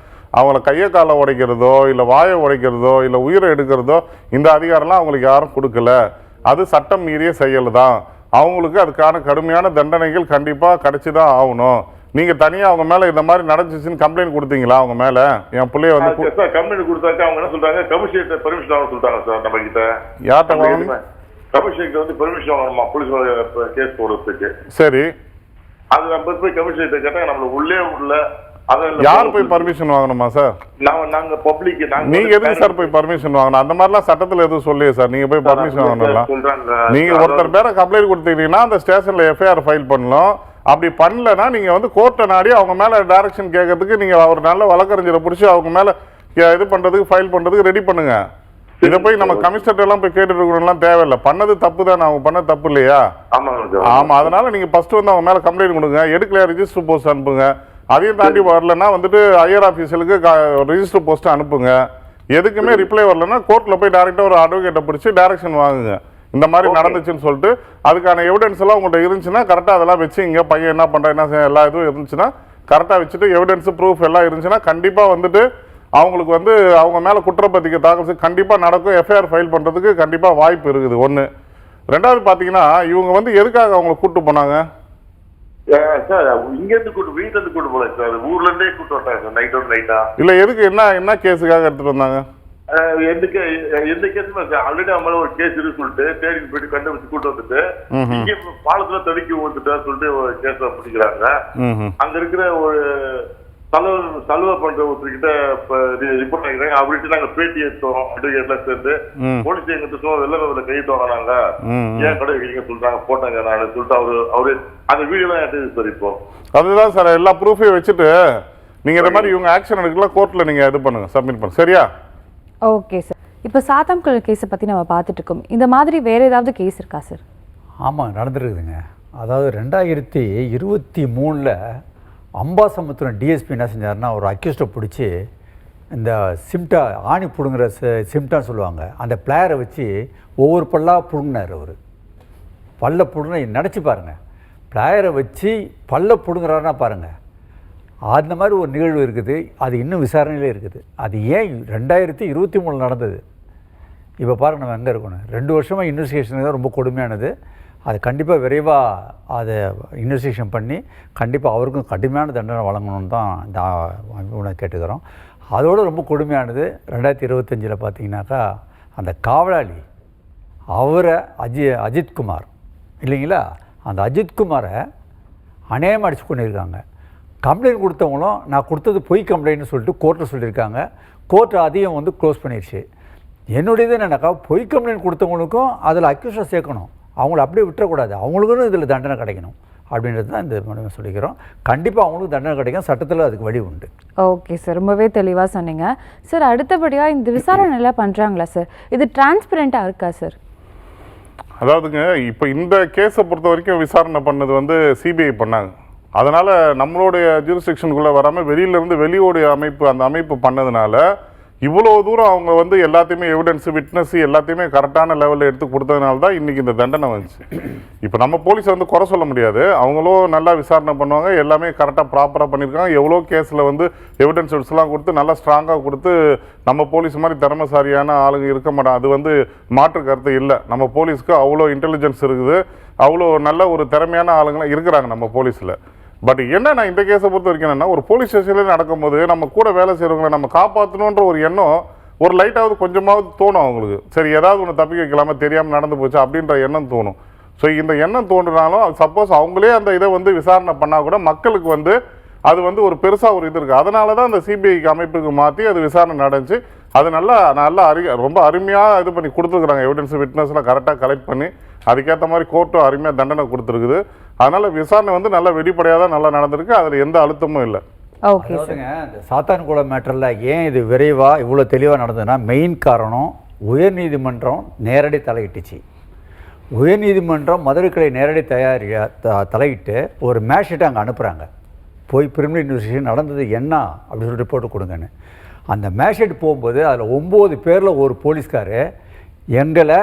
அவங்கள கையை காலை உடைக்கிறதோ இல்லை வாயை உடைக்கிறதோ இல்லை உயிரை எடுக்கிறதோ இந்த அதிகாரம்லாம் அவங்களுக்கு யாரும் கொடுக்கல. அது சட்டம் மீறிய செயல் தான். அவங்களுக்கு அதுக்கான கடுமையான தண்டனைகள் கண்டிப்பாக கிடைச்சி தான் ஆகணும். நீங்க தனியா அவங்க மேல இந்த மாதிரி நடந்துச்சுன்னு கம்ப்ளைண்ட் கொடுத்தீங்களா? அவங்க மேல என் பிள்ளைய வந்து கம்ப்ளைண்ட் கொடுத்தாக்க அவங்க என்ன சொல்றாங்க, கமிஷனர் பெர்மிஷன் வாங்க சொல்றாங்க சார். நம்ம கிட்ட யார்கிட்ட கமிஷனுக்கு வந்து பெர்மிஷன் வாங்கணுமா போலீஸ் கேஸ் போடுறதுக்கு? சரி, அது நம்ம போய் கமிஷனர் கேட்டா நம்மள உள்ளே உள்ள யார் போய் பர்மிஷன் வாங்கணுமா சார்? நாங்க பப்ளிக் நீங்க எதுக்கு சார் போய் பர்மிஷன் வாங்கணும்? அந்த மாதிரிலாம் சட்டத்துல எதுவும் சொல்லியே சார் நீங்க போய் பர்மிஷன் வாங்கணும். நீங்க ஒருத்தர் பேரை கம்ப்ளைண்ட் கொடுத்தீங்கன்னா அந்த ஸ்டேஷன்ல எஃப்ஐஆர் ஃபைல் பண்ணலாம். அப்படி பண்ணலன்னா நீங்க வந்து கோர்ட்டை நாடி அவங்க மேல டைரக்ஷன் கேட்கறதுக்கு நீங்க ஒரு நல்ல வழக்கறிஞரை பிடிச்சி அவங்க மேல இது பண்றதுக்கு ஃபைல் பண்றதுக்கு ரெடி பண்ணுங்க. இதை போய் நம்ம கமிஷனர் எல்லாம் போய் கேட்டுட்டு இருக்கணும்லாம் தேவையில்லை. பண்ணது தப்பு தானே, அவங்க பண்ண தப்பு இல்லையா? ஆமா, அதனால நீங்க ஃபர்ஸ்ட் வந்து அவங்க மேல கம்ப்ளைண்ட் கொடுங்க. எடுக்கலையா ரிஜிஸ்டர் போஸ்ட் அனுப்புங்க. அதையும் தாண்டி வரலன்னா வந்துட்டு ஐஆர் ஆஃபீஸருக்கு ரிஜிஸ்டர் போஸ்ட் அனுப்புங்க. எதுக்குமே ரிப்ளை வரலன்னா கோர்ட்ல போய் டைரக்டா ஒரு அட்வொகேட்டை பிடிச்சி டைரக்ஷன் வாங்குங்க. இந்த மாதிரி நடந்துச்சுன்னு சொல்லிட்டு அதுக்கான எவிடன்ஸ் எல்லாம் உங்கள்கிட்ட இருந்துச்சுன்னா கரெக்டாக அதெல்லாம் வச்சு இங்கே பையன் என்ன பண்ணுறேன் என்ன செய்ய எல்லா இதுவும் இருந்துச்சுன்னா கரெக்டாக வச்சுட்டு எவிடன்ஸு ப்ரூஃப் எல்லாம் இருந்துச்சுன்னா கண்டிப்பாக வந்துட்டு அவங்களுக்கு வந்து அவங்க மேலே குற்றப்பத்திரிக்கை தாக்கல் செய்ய கண்டிப்பாக நடக்கும். எஃப்ஐஆர் ஃபைல் பண்ணுறதுக்கு கண்டிப்பாக வாய்ப்பு இருக்குது. ஒன்று. ரெண்டாவது பார்த்தீங்கன்னா இவங்க வந்து எதுக்காக அவங்களை கூப்பிட்டு போனாங்க சார்? இங்கேருந்து வீட்டுல இருந்து கூட்டு போல சார், ஊர்ல இருந்தே கூட்டு வந்தாங்க சார். நைட்டா இல்லை, எதுக்கு என்ன கேஸுக்காக எடுத்துகிட்டு வந்தாங்க? எந்த கேஸுமே ஆல்ரெடி அவங்கள ஒரு கேஸ் இருக்கு சொல்லிட்டு தேடி போயிட்டு கண்டுபிடிச்சு கூட்டு வந்துட்டு இங்க பாலத்துல தடுக்கி வந்துட்டா சொல்லிட்டு ஒரு கேஸ் பிடிக்கிறாங்க. அங்க இருக்கிற ஒரு சலுவை பண்ற ஒருத்தர்கிட்ட ரிப்போர்ட் ஆகிக்கிறாங்க. அவர்கிட்ட நாங்க பேட்டி எடுத்தோம். அட்வொகேட்லாம் சேர்ந்து போலீஸ் எங்கிட்ட சொல்லுவோம் வெள்ளை கைட்டு வாங்கினாங்க, ஏன் கடை வைக்கிறீங்க சொல்றாங்க, போட்டாங்க நான் சொல்லிட்டு அவரு அந்த வீடியோ எல்லாம் எடுத்து சார். இப்போ அதுதான் சார் எல்லா ப்ரூஃபையும் வச்சுட்டு நீங்க இந்த மாதிரி இவங்க ஆக்ஷன் எடுக்கலாம் கோர்ட்ல நீங்க இது பண்ணுங்க, சப்மிட் பண்ணுங்க. சரியா? Okay sir. இப்போ சாத்தான்குளம் கேஸை பற்றி நம்ம பார்த்துட்டு இருக்கோம். இந்த மாதிரி வேறு ஏதாவது கேஸ் இருக்கா சார்? ஆமாம், நடந்துருக்குதுங்க. அதாவது 2023 அம்பாசமுத்திரம் டிஎஸ்பி என்ன செஞ்சாருன்னா ஒரு அக்யூஸ்டை பிடிச்சி இந்த சிம்டா ஆணி பிடுங்குற சிம்டான்னு சொல்லுவாங்க, அந்த பிளேயரை வச்சு ஒவ்வொரு பல்லாக பிடுங்கினார். அவர் பல்ல பிடுங்க நினச்சி பாருங்கள், பிளேயரை வச்சு பல்ல பிடுங்குறாருன்னா பாருங்கள். அந்த மாதிரி ஒரு நிகழ்வு இருக்குது. அது இன்னும் விசாரணையிலே இருக்குது. அது ஏன் 2023 நடந்தது? இப்போ பாருங்கள் நம்ம எங்கே இருக்கணும். 2 வருஷமாக இன்வெஸ்டிகேஷன் தான் ரொம்ப கொடுமையானது. அது கண்டிப்பாக விரைவாக அதை இன்வெஸ்டிகேஷன் பண்ணி கண்டிப்பாக அவருக்கும் கடுமையான தண்டனை வழங்கணும்னு தான் இந்த அமைப்பை கேட்டுக்கிறோம். அதோடு ரொம்ப கொடுமையானது 2025 பார்த்தீங்கன்னாக்கா அந்த காவலாளி அவரை அஜித்குமார் இல்லைங்களா, அந்த அஜித்குமாரை அநியாயமாக அடிச்சு கொண்டிருக்காங்க. கம்ப்ளைண்ட் கொடுத்தவங்களும் நான் கொடுத்தது பொய் கம்ப்ளைண்ட்னு சொல்லிட்டு கோர்ட்டில் சொல்லியிருக்காங்க. கோர்ட்டு அதையும் வந்து க்ளோஸ் பண்ணிடுச்சு. என்னுடையது என்னன்னாக்கா பொய் கம்ப்ளைண்ட் கொடுத்தவங்களுக்கும் அதில் அக்யூஸாக சேர்க்கணும், அவங்கள அப்படியே விட்டுறக்கூடாது, அவங்களுக்கும் இதில் தண்டனை கிடைக்கணும் அப்படின்றது தான் இந்த மனுவை சொல்லிக்கிறோம். கண்டிப்பாக அவங்களுக்கு தண்டனை கிடைக்கும், சட்டத்தில் அதுக்கு வழி உண்டு. ஓகே சார், ரொம்பவே தெளிவாக சொன்னீங்க சார். அடுத்தபடியாக இந்த விசாரணைலாம் பண்ணுறாங்களா சார்? இது டிரான்ஸ்பரண்ட்டாக இருக்கா சார்? அதாவதுங்க இப்போ இந்த கேஸை பொறுத்த வரைக்கும் விசாரணை பண்ணது வந்து சிபிஐ பண்ணாங்க. அதனால் நம்மளுடைய ஜூரிஸ்டிக்ஷனுக்குள்ளே வராமல் வெளியிலேருந்து வெளியோடைய அமைப்பு அந்த அமைப்பு பண்ணதுனால இவ்வளோ தூரம் அவங்க வந்து எல்லாத்தையுமே எவிடன்ஸு விட்னஸ் எல்லாத்தையுமே கரெக்டான லெவலில் எடுத்து கொடுத்ததுனால தான் இன்றைக்கி இந்த தண்டனை வந்துச்சு. இப்போ நம்ம போலீஸை வந்து குறை சொல்ல முடியாது, அவங்களும் நல்லா விசாரணை பண்ணுவாங்க, எல்லாமே கரெக்டாக ப்ராப்பராக பண்ணியிருக்காங்க. எவ்வளோ கேஸில் வந்து எவிடன்ஸ் விட்ஸ்லாம் கொடுத்து நல்லா ஸ்ட்ராங்காக கொடுத்து நம்ம போலீஸ் மாதிரி திறமைசாரியான ஆளுங்க இருக்க மாட்டாங்க. அது வந்து மாற்று கருத்து இல்லை. நம்ம போலீஸ்க்கு அவ்வளோ இன்டெலிஜென்ஸ் இருக்குது, அவ்வளோ நல்ல ஒரு திறமையான ஆளுங்களாம் இருக்கிறாங்க நம்ம போலீஸில். பட் என்ன நான் இந்த கேஸை பொறுத்த வரைக்கும் என்னன்னா, ஒரு போலீஸ் ஸ்டேஷன்லேயே நடக்கும்போது நம்ம கூட வேலை செய்கிறவங்களை நம்ம காப்பாற்றணுன்ற ஒரு எண்ணம் ஒரு லைட்டாவது கொஞ்சமாவது தோணும் அவங்களுக்கு. சரி, ஏதாவது ஒன்று தப்பி வைக்கலாமல் தெரியாமல் நடந்து போச்சு அப்படின்ற எண்ணம் தோணும். ஸோ இந்த எண்ணம் தோன்றினாலும் சப்போஸ் அவங்களே அந்த இதை வந்து விசாரணை பண்ணால் கூட மக்களுக்கு வந்து அது வந்து ஒரு பெருசாக ஒரு இது இருக்குது. அதனால தான் அந்த சிபிஐக்கு அமைப்புக்கு மாற்றி அது விசாரணை நடந்துச்சு. அது நல்லா ரொம்ப அருமையாக இது பண்ணி கொடுத்துருக்குறாங்க. எவிடன்ஸ் விட்னஸ்லாம் கரெக்டாக கலெக்ட் பண்ணி அதுக்கேற்ற மாதிரி கோர்ட்டும் அருமையாக தண்டனை கொடுத்துருக்குது. அதனால் விசாரணை வந்து நல்லா வெளிப்படையாக தான் நல்லா நடந்திருக்கு. அதில் எந்த அழுத்தமும் இல்லை. அதாவதுங்க இந்த சாத்தான்குளம் மேட்டரில் ஏன் இது விரைவாக இவ்வளோ தெளிவாக நடந்ததுன்னா மெயின் காரணம் உயர்நீதிமன்றம் நேரடி தலையிட்டுச்சு. உயர்நீதிமன்றம் மதுரை கிளை நேரடி தலையிட்டு ஒரு மேட்ஷீட்டை அங்கே அனுப்புகிறாங்க. போய் பிரிமினரி இன்வெஸ்டிகேஷன் நடந்தது என்ன அப்படின்னு சொல்லி ரிப்போர்ட்டு கொடுங்கன்னு. அந்த மேட்ஷீட் போகும்போது அதில் 9 பேரில் ஒரு போலீஸ்கார் எங்களை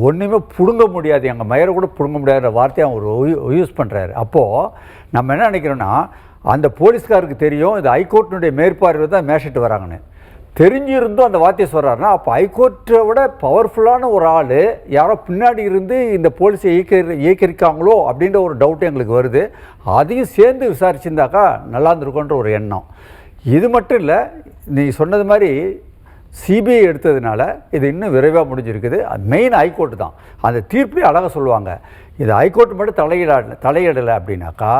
ஒன்றுமே பிடுங்க முடியாது, எங்கள் மயரை கூட பிடுங்க முடியாத வார்த்தையை அவர் யூஸ் பண்ணுறாரு. அப்போது நம்ம என்ன நினைக்கிறோன்னா அந்த போலீஸ்காருக்கு தெரியும் இது ஹைகோர்ட்டினுடைய மேற்பார்வையில் தான் மேட்ஷீட் வராங்கன்னு. தெரிஞ்சிருந்தும் அந்த வார்த்தையை சொல்கிறாருன்னா அப்போ ஹைகோர்ட்டை விட பவர்ஃபுல்லான ஒரு ஆள் யாரோ பின்னாடி இருந்து இந்த போலீஸை இயக்கியிருக்காங்களோ அப்படின்ற ஒரு டவுட் எங்களுக்கு வருது. அதையும் சேர்ந்து விசாரிச்சிருந்தாக்கா நல்லா இருந்திருக்குன்ற ஒரு எண்ணம். இது மட்டும் இல்லை, நீ சொன்னது மாதிரி சிபிஐ எடுத்ததுனால இது இன்னும் விரைவாக முடிஞ்சிருக்குது. அது மெயின் ஹைகோர்ட்டு தான். அந்த தீர்ப்பே அழகாக சொல்லுவாங்க. இது ஹைகோர்ட் மட்டும் தலையிடலை அப்படின்னாக்கா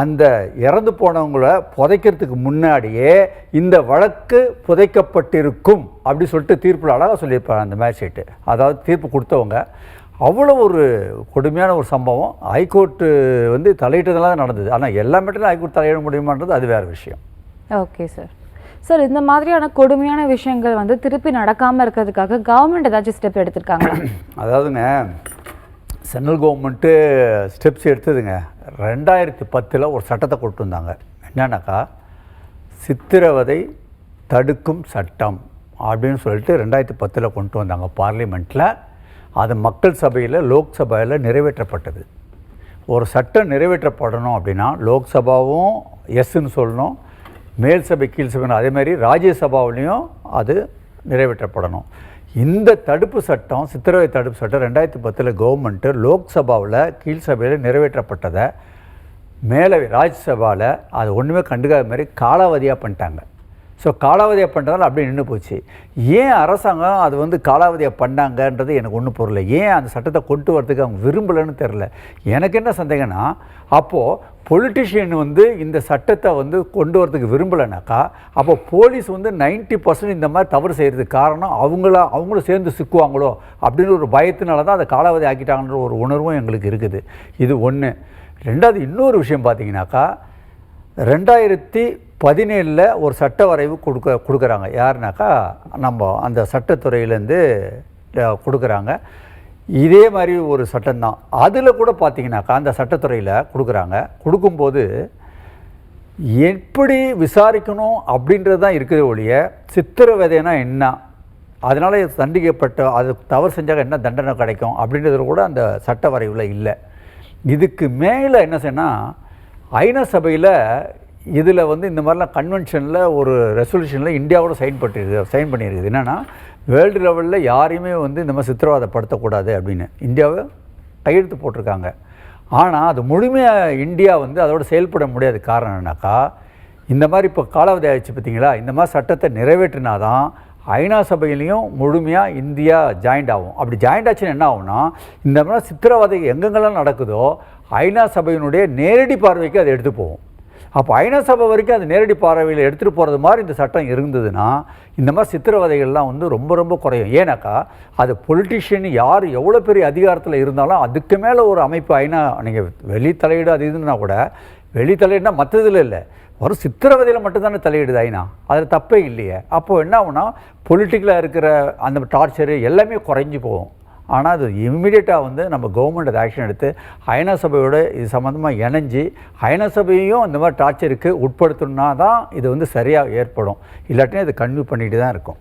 அந்த இறந்து போனவங்களை புதைக்கிறதுக்கு முன்னாடியே இந்த வழக்கு புதைக்கப்பட்டிருக்கும் அப்படி சொல்லிட்டு தீர்ப்பில் அழகாக சொல்லியிருப்பாங்க அந்த மேட்ஷீட்டு. அதாவது தீர்ப்பு கொடுத்தவங்க அவ்வளோ ஒரு கொடுமையான ஒரு சம்பவம். ஹைகோர்ட்டு வந்து தலையிட்டதெல்லாம் தான் நடந்தது. ஆனால் எல்லா மேட்டிலும் ஹைகோர்ட் தலையிட முடியுமான்றது அது வேறு விஷயம். Okay sir. சார், இந்த மாதிரியான கொடுமையான விஷயங்கள் வந்து திருப்பி நடக்காமல் இருக்கிறதுக்காக கவர்மெண்ட் ஏதாச்சும் ஸ்டெப் எடுத்திருக்காங்க? அதாவதுங்க சென்ட்ரல் கவர்மெண்ட்டு ஸ்டெப்ஸ் எடுத்ததுங்க 2010 ஒரு சட்டத்தை கொண்டு வந்தாங்க. என்னன்னாக்கா சித்திரவதை தடுக்கும் சட்டம் அப்படின்னு சொல்லிட்டு 2010 கொண்டு வந்தாங்க பார்லிமெண்ட்டில். அது மக்கள் சபையில் லோக்சபையில் நிறைவேற்றப்பட்டது. ஒரு சட்டம் நிறைவேற்றப்படணும் அப்படின்னா லோக்சபாவும் எஸ்ன்னு சொல்லணும், மேல் சபை கீழ் சபை அதேமாதிரி ராஜ்யசபாவிலையும் அது நிறைவேற்றப்படணும். இந்த தடுப்பு சட்டம் சித்திரவதை தடுப்பு சட்டம் 2010 கவர்மெண்ட்டு லோக்சபாவில் கீழ் சபையில் நிறைவேற்றப்பட்டதை மேலவை ராஜ்யசபாவில் அது ஒன்றுமே கண்டுக்காத மாதிரி காலாவதியாக பண்ணிட்டாங்க. ஸோ காலாவதியாக பண்ணுறதால அப்படியே நின்று போச்சு. ஏன் அரசாங்கம் அது வந்து காலாவதியாக பண்ணாங்கன்றது எனக்கு ஒன்றும் புரியல. ஏன் அந்த சட்டத்தை கொண்டு வரதுக்கு அவங்க விரும்பலைன்னு தெரில. எனக்கு என்ன சந்தேகம்னா அப்போது பொலிட்டிஷியன் வந்து இந்த சட்டத்தை வந்து கொண்டு வரதுக்கு விரும்பலைனாக்கா அப்போ போலீஸ் வந்து 90% இந்த மாதிரி தவறு செய்கிறதுக்கு காரணம் அவங்களும் சேர்ந்து சிக்குவாங்களோ அப்படின்னு ஒரு பயத்தினால தான் அதை காலாவதி ஆக்கிட்டாங்கன்ற ஒரு உணர்வும் எங்களுக்கு இருக்குது. இது ஒன்று. ரெண்டாவது இன்னொரு விஷயம் பார்த்தீங்கன்னாக்கா 2017 ஒரு சட்ட வரைவு கொடுக்குறாங்க. யாருனாக்கா நம்ம அந்த சட்டத்துறையிலேருந்து கொடுக்குறாங்க. இதே மாதிரி ஒரு சட்டம்தான். அதில் கூட பார்த்தீங்கன்னாக்கா அந்த சட்டத்துறையில் கொடுக்கும்போது எப்படி விசாரிக்கணும் அப்படின்றது தான் இருக்குது ஒழிய சித்திரவதைனா என்ன, அதனால் தண்டிக்கப்பட்ட அது தவறு செஞ்சால் என்ன தண்டனை கிடைக்கும் அப்படின்றது கூட அந்த சட்ட வரைவில் இல்லை. இதுக்கு மேலே என்ன செய்யணும், ஐநா சபையில் இதில் வந்து இந்த மாதிரிலாம் கன்வென்ஷனில் ஒரு ரெசல்யூஷனில் இந்தியாவோட சைன் பண்ணியிருக்குது. என்னென்னா வேர்ல்டு லெவலில் யாரையுமே வந்து இந்த மாதிரி சித்திரவதைப்படுத்தக்கூடாது அப்படின்னு இந்தியாவை கையெழுத்து போட்டிருக்காங்க. ஆனால் அது முழுமையாக இந்தியா வந்து அதோட செயல்பட முடியாத காரணம் என்னன்னாக்கா இந்த மாதிரி இப்போ காலாவதி ஆயிடுச்சு பார்த்தீங்களா. இந்த மாதிரி சட்டத்தை நிறைவேற்றினாதான் ஐநா சபையிலையும் முழுமையாக இந்தியா ஜாயிண்ட் ஆகும். அப்படி ஜாயிண்ட் ஆச்சுன்னு என்ன ஆகும்னா இந்த மாதிரி சித்திரவதை எங்கெங்கெல்லாம் நடக்குதோ ஐநா சபையினுடைய நேரடி பார்வைக்கு அதை எடுத்து போகும். அப்போ ஐநா சபை வரைக்கும் அது நேரடி பார்வையில் எடுத்துகிட்டு போகிறது மாதிரி இந்த சட்டம் இருந்ததுன்னா இந்த மாதிரி சித்திரவதைகள்லாம் வந்து ரொம்ப ரொம்ப குறையும். ஏன்னாக்கா அது பொலிட்டிஷியன் யார் எவ்வளோ பெரிய அதிகாரத்தில் இருந்தாலும் அதுக்கு மேலே ஒரு அமைப்பு ஐநா நீங்கள் வெளி தலையீடு அது இதுன்னா கூட வெளி தலையீடுனா மற்றதில் இல்லை, ஒரு சித்திரவதையில் மட்டும்தானே தலையிடுது ஐநா, அதில் தப்பே இல்லையே. அப்போது என்ன ஆகுனா பொலிட்டிக்கலாக இருக்கிற அந்த டார்ச்சரு எல்லாமே குறைஞ்சி போகும். ஆனால் அது இம்மிடியட்டாக வந்து நம்ம கவர்மெண்ட் அதை ஆக்ஷன் எடுத்து ஐநா சபையோட இது சம்மந்தமாக இணைஞ்சி ஐநா சபையும் இந்த மாதிரி டார்ச்சருக்கு உட்படுத்தணுன்னா தான் இது வந்து சரியாக ஏற்படும். இல்லாட்டினா இது கன்வியூ பண்ணிட்டு தான் இருக்கும்.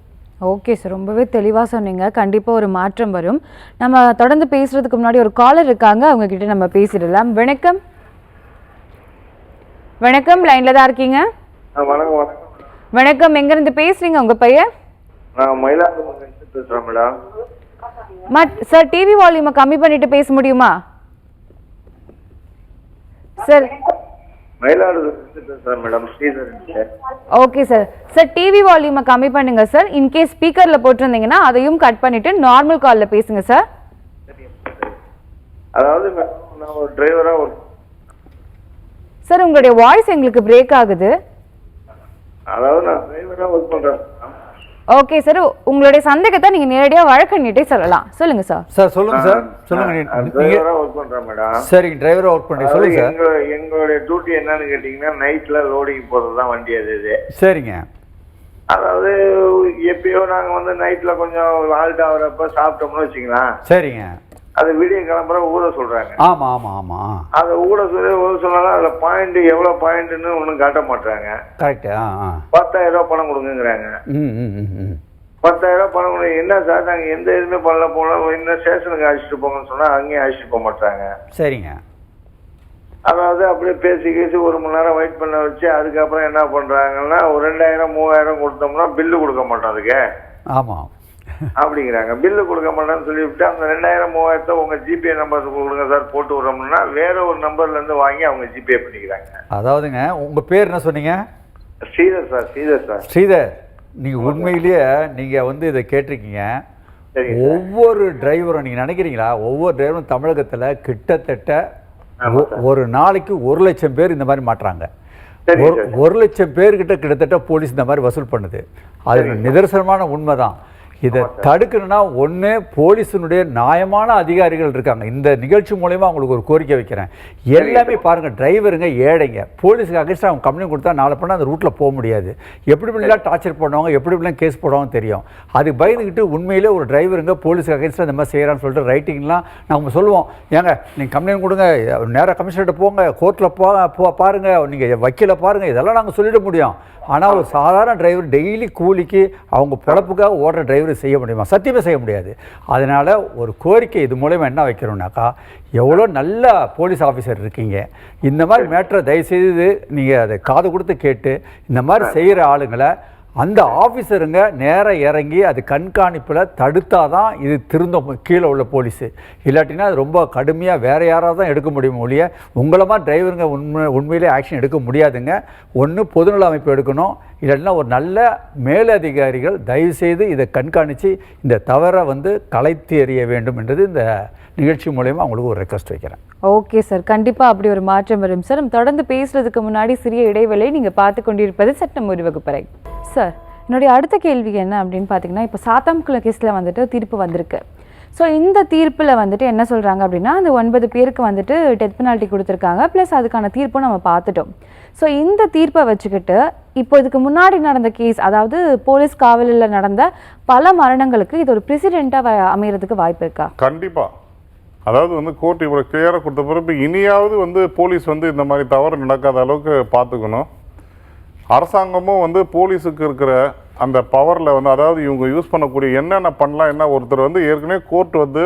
ஓகே சார், ரொம்பவே தெளிவாக சொன்னீங்க. கண்டிப்பாக ஒரு மாற்றம் வரும். நம்ம தொடர்ந்து பேசுகிறதுக்கு முன்னாடி ஒரு காலர் இருக்காங்க, அவங்கக்கிட்ட நம்ம பேசிடலாம். வணக்கம். வணக்கம், லைனில் தான் இருக்கீங்க. வணக்கம். வணக்கம், எங்கேருந்து பேசுகிறீங்க, உங்கள் பெயர்? நான் மயிலாடுதுறை பேசுகிறேன் மேடம். சார், டிவி வால்யூமை கம்மி பண்ணிட்டு பேச முடியுமா சார்? மயிலாடுதுறை பேசுகிறேன் madam. Okay sir. Sir, TV வால்யூமை கம்மி பண்ணுங்க சார். இன்கேஸ் ஸ்பீக்கரில் போட்டிருந்தீங்கன்னா அதையும் கட் பண்ணிட்டு நார்மல் காலில் பேசுங்க சார். அதாவது நான் ஒரு டிரைவராக சார் உங்களுடைய வாய்ஸ் எங்களுக்கு பிரேக் ஆகுது. அதாவது நான் டிரைவராக ஒர்க் பண்ணுறேன். ஓகே சார், உங்களுடைய சந்தேகத்தை நீங்க நேரடியா வழக்கறிஞர்கிட்டே சொல்லலாம். சொல்லுங்க சார். சார் சொல்லுங்க சார், சொல்லுங்க. டிரைவராக ஒர்க் பண்ணுறேன் மேடம். சரிங்க, டிரைவராக ஒர்க் பண்ணுறீங்க, சொல்லுங்க சார். எங்களுடைய டியூட்டி என்னன்னு கேட்டிங்கன்னா நைட்டில் லோடிங் போகிறது தான் வண்டி அது இது. சரிங்க. அதாவது எப்பயோ நாங்கள் வந்து நைட்டில் கொஞ்சம் ஆல்ட் ஆகிறப்ப சாப்பிட்டோம்னு வச்சுக்கலாம். சரிங்க. அது விடிய கிளம்புற ஊட சொல்கிறாங்க. ஆமாம் ஆமாம் ஆமாம். அதை ஊட சொன்னாலும் அதில் பாயிண்ட் எவ்வளோ பாயிண்ட்டுன்னு ஒன்றும் காட்ட மாட்டாங்க. கரெக்டு. 10,000 பணம் கொடுங்குங்கிறாங்க. 10,000 பணம் கொடுங்க. என்ன சார் நாங்கள் எந்த இதுவுமே பண்ணல போகலாம், இன்னும் ஸ்டேஷனுக்கு அழைச்சிட்டு போங்கன்னு சொன்னால் அங்கேயும் அழைச்சிட்டு போக மாட்டாங்க. சரிங்க. அதாவது அப்படியே பேசி 1 மணி நேரம் வெயிட் பண்ண வச்சு அதுக்கப்புறம் என்ன பண்ணுறாங்கன்னா ஒரு 2,000 3,000 கொடுத்தோம்னா பில்லு கொடுக்க மாட்டோம் அதுக்கு. ஆமாம் அப்படிங்கிறாங்க. பில்லு கொடுக்க மாட்டேன்னு சொல்லிவிட்டு அந்த 2,000 3,000 உங்கள் ஜிபே நம்பர் கொடுங்க சார் போட்டு விட்றோம்னா வேற ஒரு நம்பர்லேருந்து வாங்கி அவங்க ஜிபே பண்ணிக்கிறாங்க. அதாவதுங்க உங்கள் பேர் என்ன சொன்னீங்க? ஸ்ரீதர் சார். ஸ்ரீதர் சார். ஸ்ரீதர், நீங்கள் உண்மையிலேயே நீங்கள் வந்து இதை கேட்டிருக்கீங்க. ஒவ்வொரு டிரைவரும் நீங்கள் நினைக்கிறீங்களா, ஒவ்வொரு டிரைவரும் தமிழகத்தில் கிட்டத்தட்ட ஒரு நாளைக்கு 1 லட்சம் பேர் இந்த மாதிரி மாட்டுறாங்க. 1 லட்சம் பேர்கிட்ட கிட்டத்தட்ட போலீஸ் இந்த மாதிரி வசூல் பண்ணுது. அது நிதர்சனமான உண்மை தான். இதை தடுக்கணும்னா ஒன்று போலீஸினுடைய நியாயமான அதிகாரிகள் இருக்காங்க. இந்த நிகழ்ச்சி மூலயமா அவங்களுக்கு ஒரு கோரிக்கை வைக்கிறேன். எல்லாமே பாருங்கள், டிரைவருங்க ஏழைங்க. போலீஸுக்கு அகேன்ஸ்டாக அவங்க கம்ப்ளைண்ட் கொடுத்தா நாளை பண்ணால் அந்த ரூட்டில் போக முடியாது. எப்படி இப்படிலாம் டார்ச்சர் பண்ணுவாங்க, எப்படி இப்படிலாம் கேஸ் போடுவாங்க தெரியும். அது பயந்துக்கிட்டு உண்மையிலே ஒரு டிரைவருங்க போலீஸுக்கு அகேன்ஸ்டாக இந்த மாதிரி செய்கிறான்னு சொல்லிட்டு ரைட்டிங்லாம் நம்ம சொல்லுவோம். ஏங்க நீங்கள் கம்ப்ளைண்ட் கொடுங்க, நேராக கமிஷனர்கிட்ட போங்க, கோர்ட்டில் பாருங்கள், நீங்கள் வக்கீலை பாருங்கள், இதெல்லாம் நாங்கள் சொல்லிட முடியும். ஆனால் ஒரு சாதாரண டிரைவர் டெய்லி கூலிக்கு அவங்க பிழப்புக்காக ஓடுற டிரைவர் செய்ய முடியுமா? சத்தியமே செய்ய முடியாது. அதனால் ஒரு கோரிக்கை இது மூலமா என்ன வைக்கிறோம்னாக்கா, எவ்வளோ நல்ல போலீஸ் ஆஃபீஸர் இருக்கீங்க, இந்த மாதிரி மேட்டரை தயவுசெய்து நீங்கள் அதை காது கொடுத்து கேட்டு இந்த மாதிரி செய்கிற ஆளுங்களை அந்த ஆஃபீஸருங்க நேராக இறங்கி அது கண்காணிப்பில் தடுத்தாதான் இது திருந்தும் கீழே உள்ள போலீஸு. இல்லாட்டினா அது ரொம்ப கடுமையாக வேறு யாராவது தான் எடுக்க முடியும் ஒழிய உங்களை மாதிரி டிரைவருங்க உண்மையிலே ஆக்ஷன் எடுக்க முடியாதுங்க. ஒன்று பொதுநல அமைப்பு எடுக்கணும், இல்லாட்டினா ஒரு நல்ல மேலதிகாரிகள் தயவுசெய்து இதை கண்காணித்து இந்த தவறை வந்து கலைத்து எறிய வேண்டும் என்றது இந்த நிகழ்ச்சி மூலயமா அவங்களுக்கு ஒரு ரெக்வஸ்ட் வைக்கிறேன். ஓகே சார், கண்டிப்பாக அப்படி ஒரு மாற்றம் வரும் சார். நம்ம தொடர்ந்து பேசுறதுக்கு முன்னாடி சிறிய இடைவேளை. நீங்கள் பார்த்து கொண்டிருப்பது சட்டம் ஒரு வகுப்பறை. சார், என்னுடைய அடுத்த கேள்வி என்ன அப்படின்னு பார்த்தீங்கன்னா, இப்போ சாத்தான்குளம் கேஸில் வந்துட்டு தீர்ப்பு வந்திருக்கு. ஸோ இந்த தீர்ப்பில் வந்துட்டு என்ன சொல்கிறாங்க அப்படின்னா, அந்த 9 பேருக்கு வந்துட்டு டெத் பெனால்ட்டி கொடுத்துருக்காங்க, ப்ளஸ் அதுக்கான தீர்ப்பும் நம்ம பார்த்துட்டோம். ஸோ இந்த தீர்ப்பை வச்சுக்கிட்டு இப்போ இதுக்கு முன்னாடி நடந்த கேஸ், அதாவது போலீஸ் காவலில் நடந்த பல மரணங்களுக்கு இது ஒரு பிரசிடெண்ட்டாக அமைகிறதுக்கு வாய்ப்பு இருக்கா? கண்டிப்பாக. அதாவது வந்து கோர்ட் இவ்வளோ கிளியராக கொடுத்த பிறகு இனியாவது வந்து போலீஸ் வந்து இந்த மாதிரி தவறு நடக்காத அளவுக்கு பார்த்துக்கணும். அரசாங்கமும் வந்து போலீஸுக்கு இருக்கிற அந்த பவரில் வந்து, அதாவது இவங்க யூஸ் பண்ணக்கூடிய என்னென்ன பண்ணலாம், என்ன ஒருத்தர் வந்து ஏற்கனவே கோர்ட் வந்து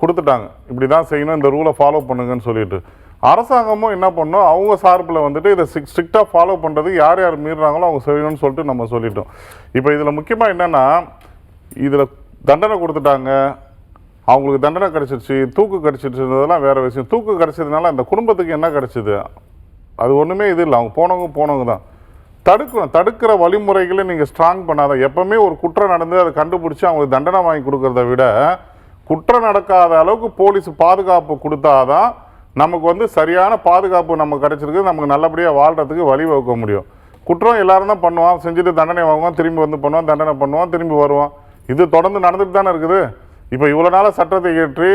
கொடுத்துட்டாங்க, இப்படி தான் செய்யணும், இந்த ரூலை ஃபாலோ பண்ணுங்கன்னு சொல்லிட்டு. அரசாங்கமும் என்ன பண்ணோம், அவங்க சார்பில் வந்துட்டு இதை ஸ்ட்ரிக்டாக ஃபாலோ பண்ணுறது யார் யார் மீறுறாங்களோ அவங்க செய்யணும்னு சொல்லிட்டு நம்ம சொல்லிட்டோம். இப்போ இதில் முக்கியமாக என்னென்னா, இதில் தண்டனை கொடுத்துட்டாங்க, அவங்களுக்கு தண்டனை கிடச்சிருச்சு, தூக்கு கிடச்சிருச்சுன்றதெல்லாம் வேறு விஷயம். தூக்கு கிடச்சதுனால அந்த குடும்பத்துக்கு என்ன கிடச்சிது, அது ஒன்றுமே இது இல்லை. அவங்க போனவங்க தான். தடுக்கணும். தடுக்கிற வழிமுறைகளை நீங்கள் ஸ்ட்ராங் பண்ணாதான். எப்போவுமே ஒரு குற்றம் நடந்து அதை கண்டுபிடிச்சி அவங்களுக்கு தண்டனை வாங்கி கொடுக்கறத விட குற்றம் நடக்காத அளவுக்கு போலீஸ் பாதுகாப்பு கொடுத்தாதான் நமக்கு வந்து சரியான பாதுகாப்பு நமக்கு கிடச்சிருக்கு, நமக்கு நல்லபடியாக வாழ்கிறதுக்கு வழி வகுக்க முடியும். குற்றம் எல்லாரும் தான் பண்ணுவான், செஞ்சுட்டு தண்டனை வாங்குவான், திரும்பி வந்து பண்ணுவான், தண்டனை பண்ணுவான், திரும்பி வருவான். இது தொடர்ந்து நடந்துட்டு தானே இருக்குது. இப்போ இவ்வளோ நாளாக சட்டத்தை ஏற்றி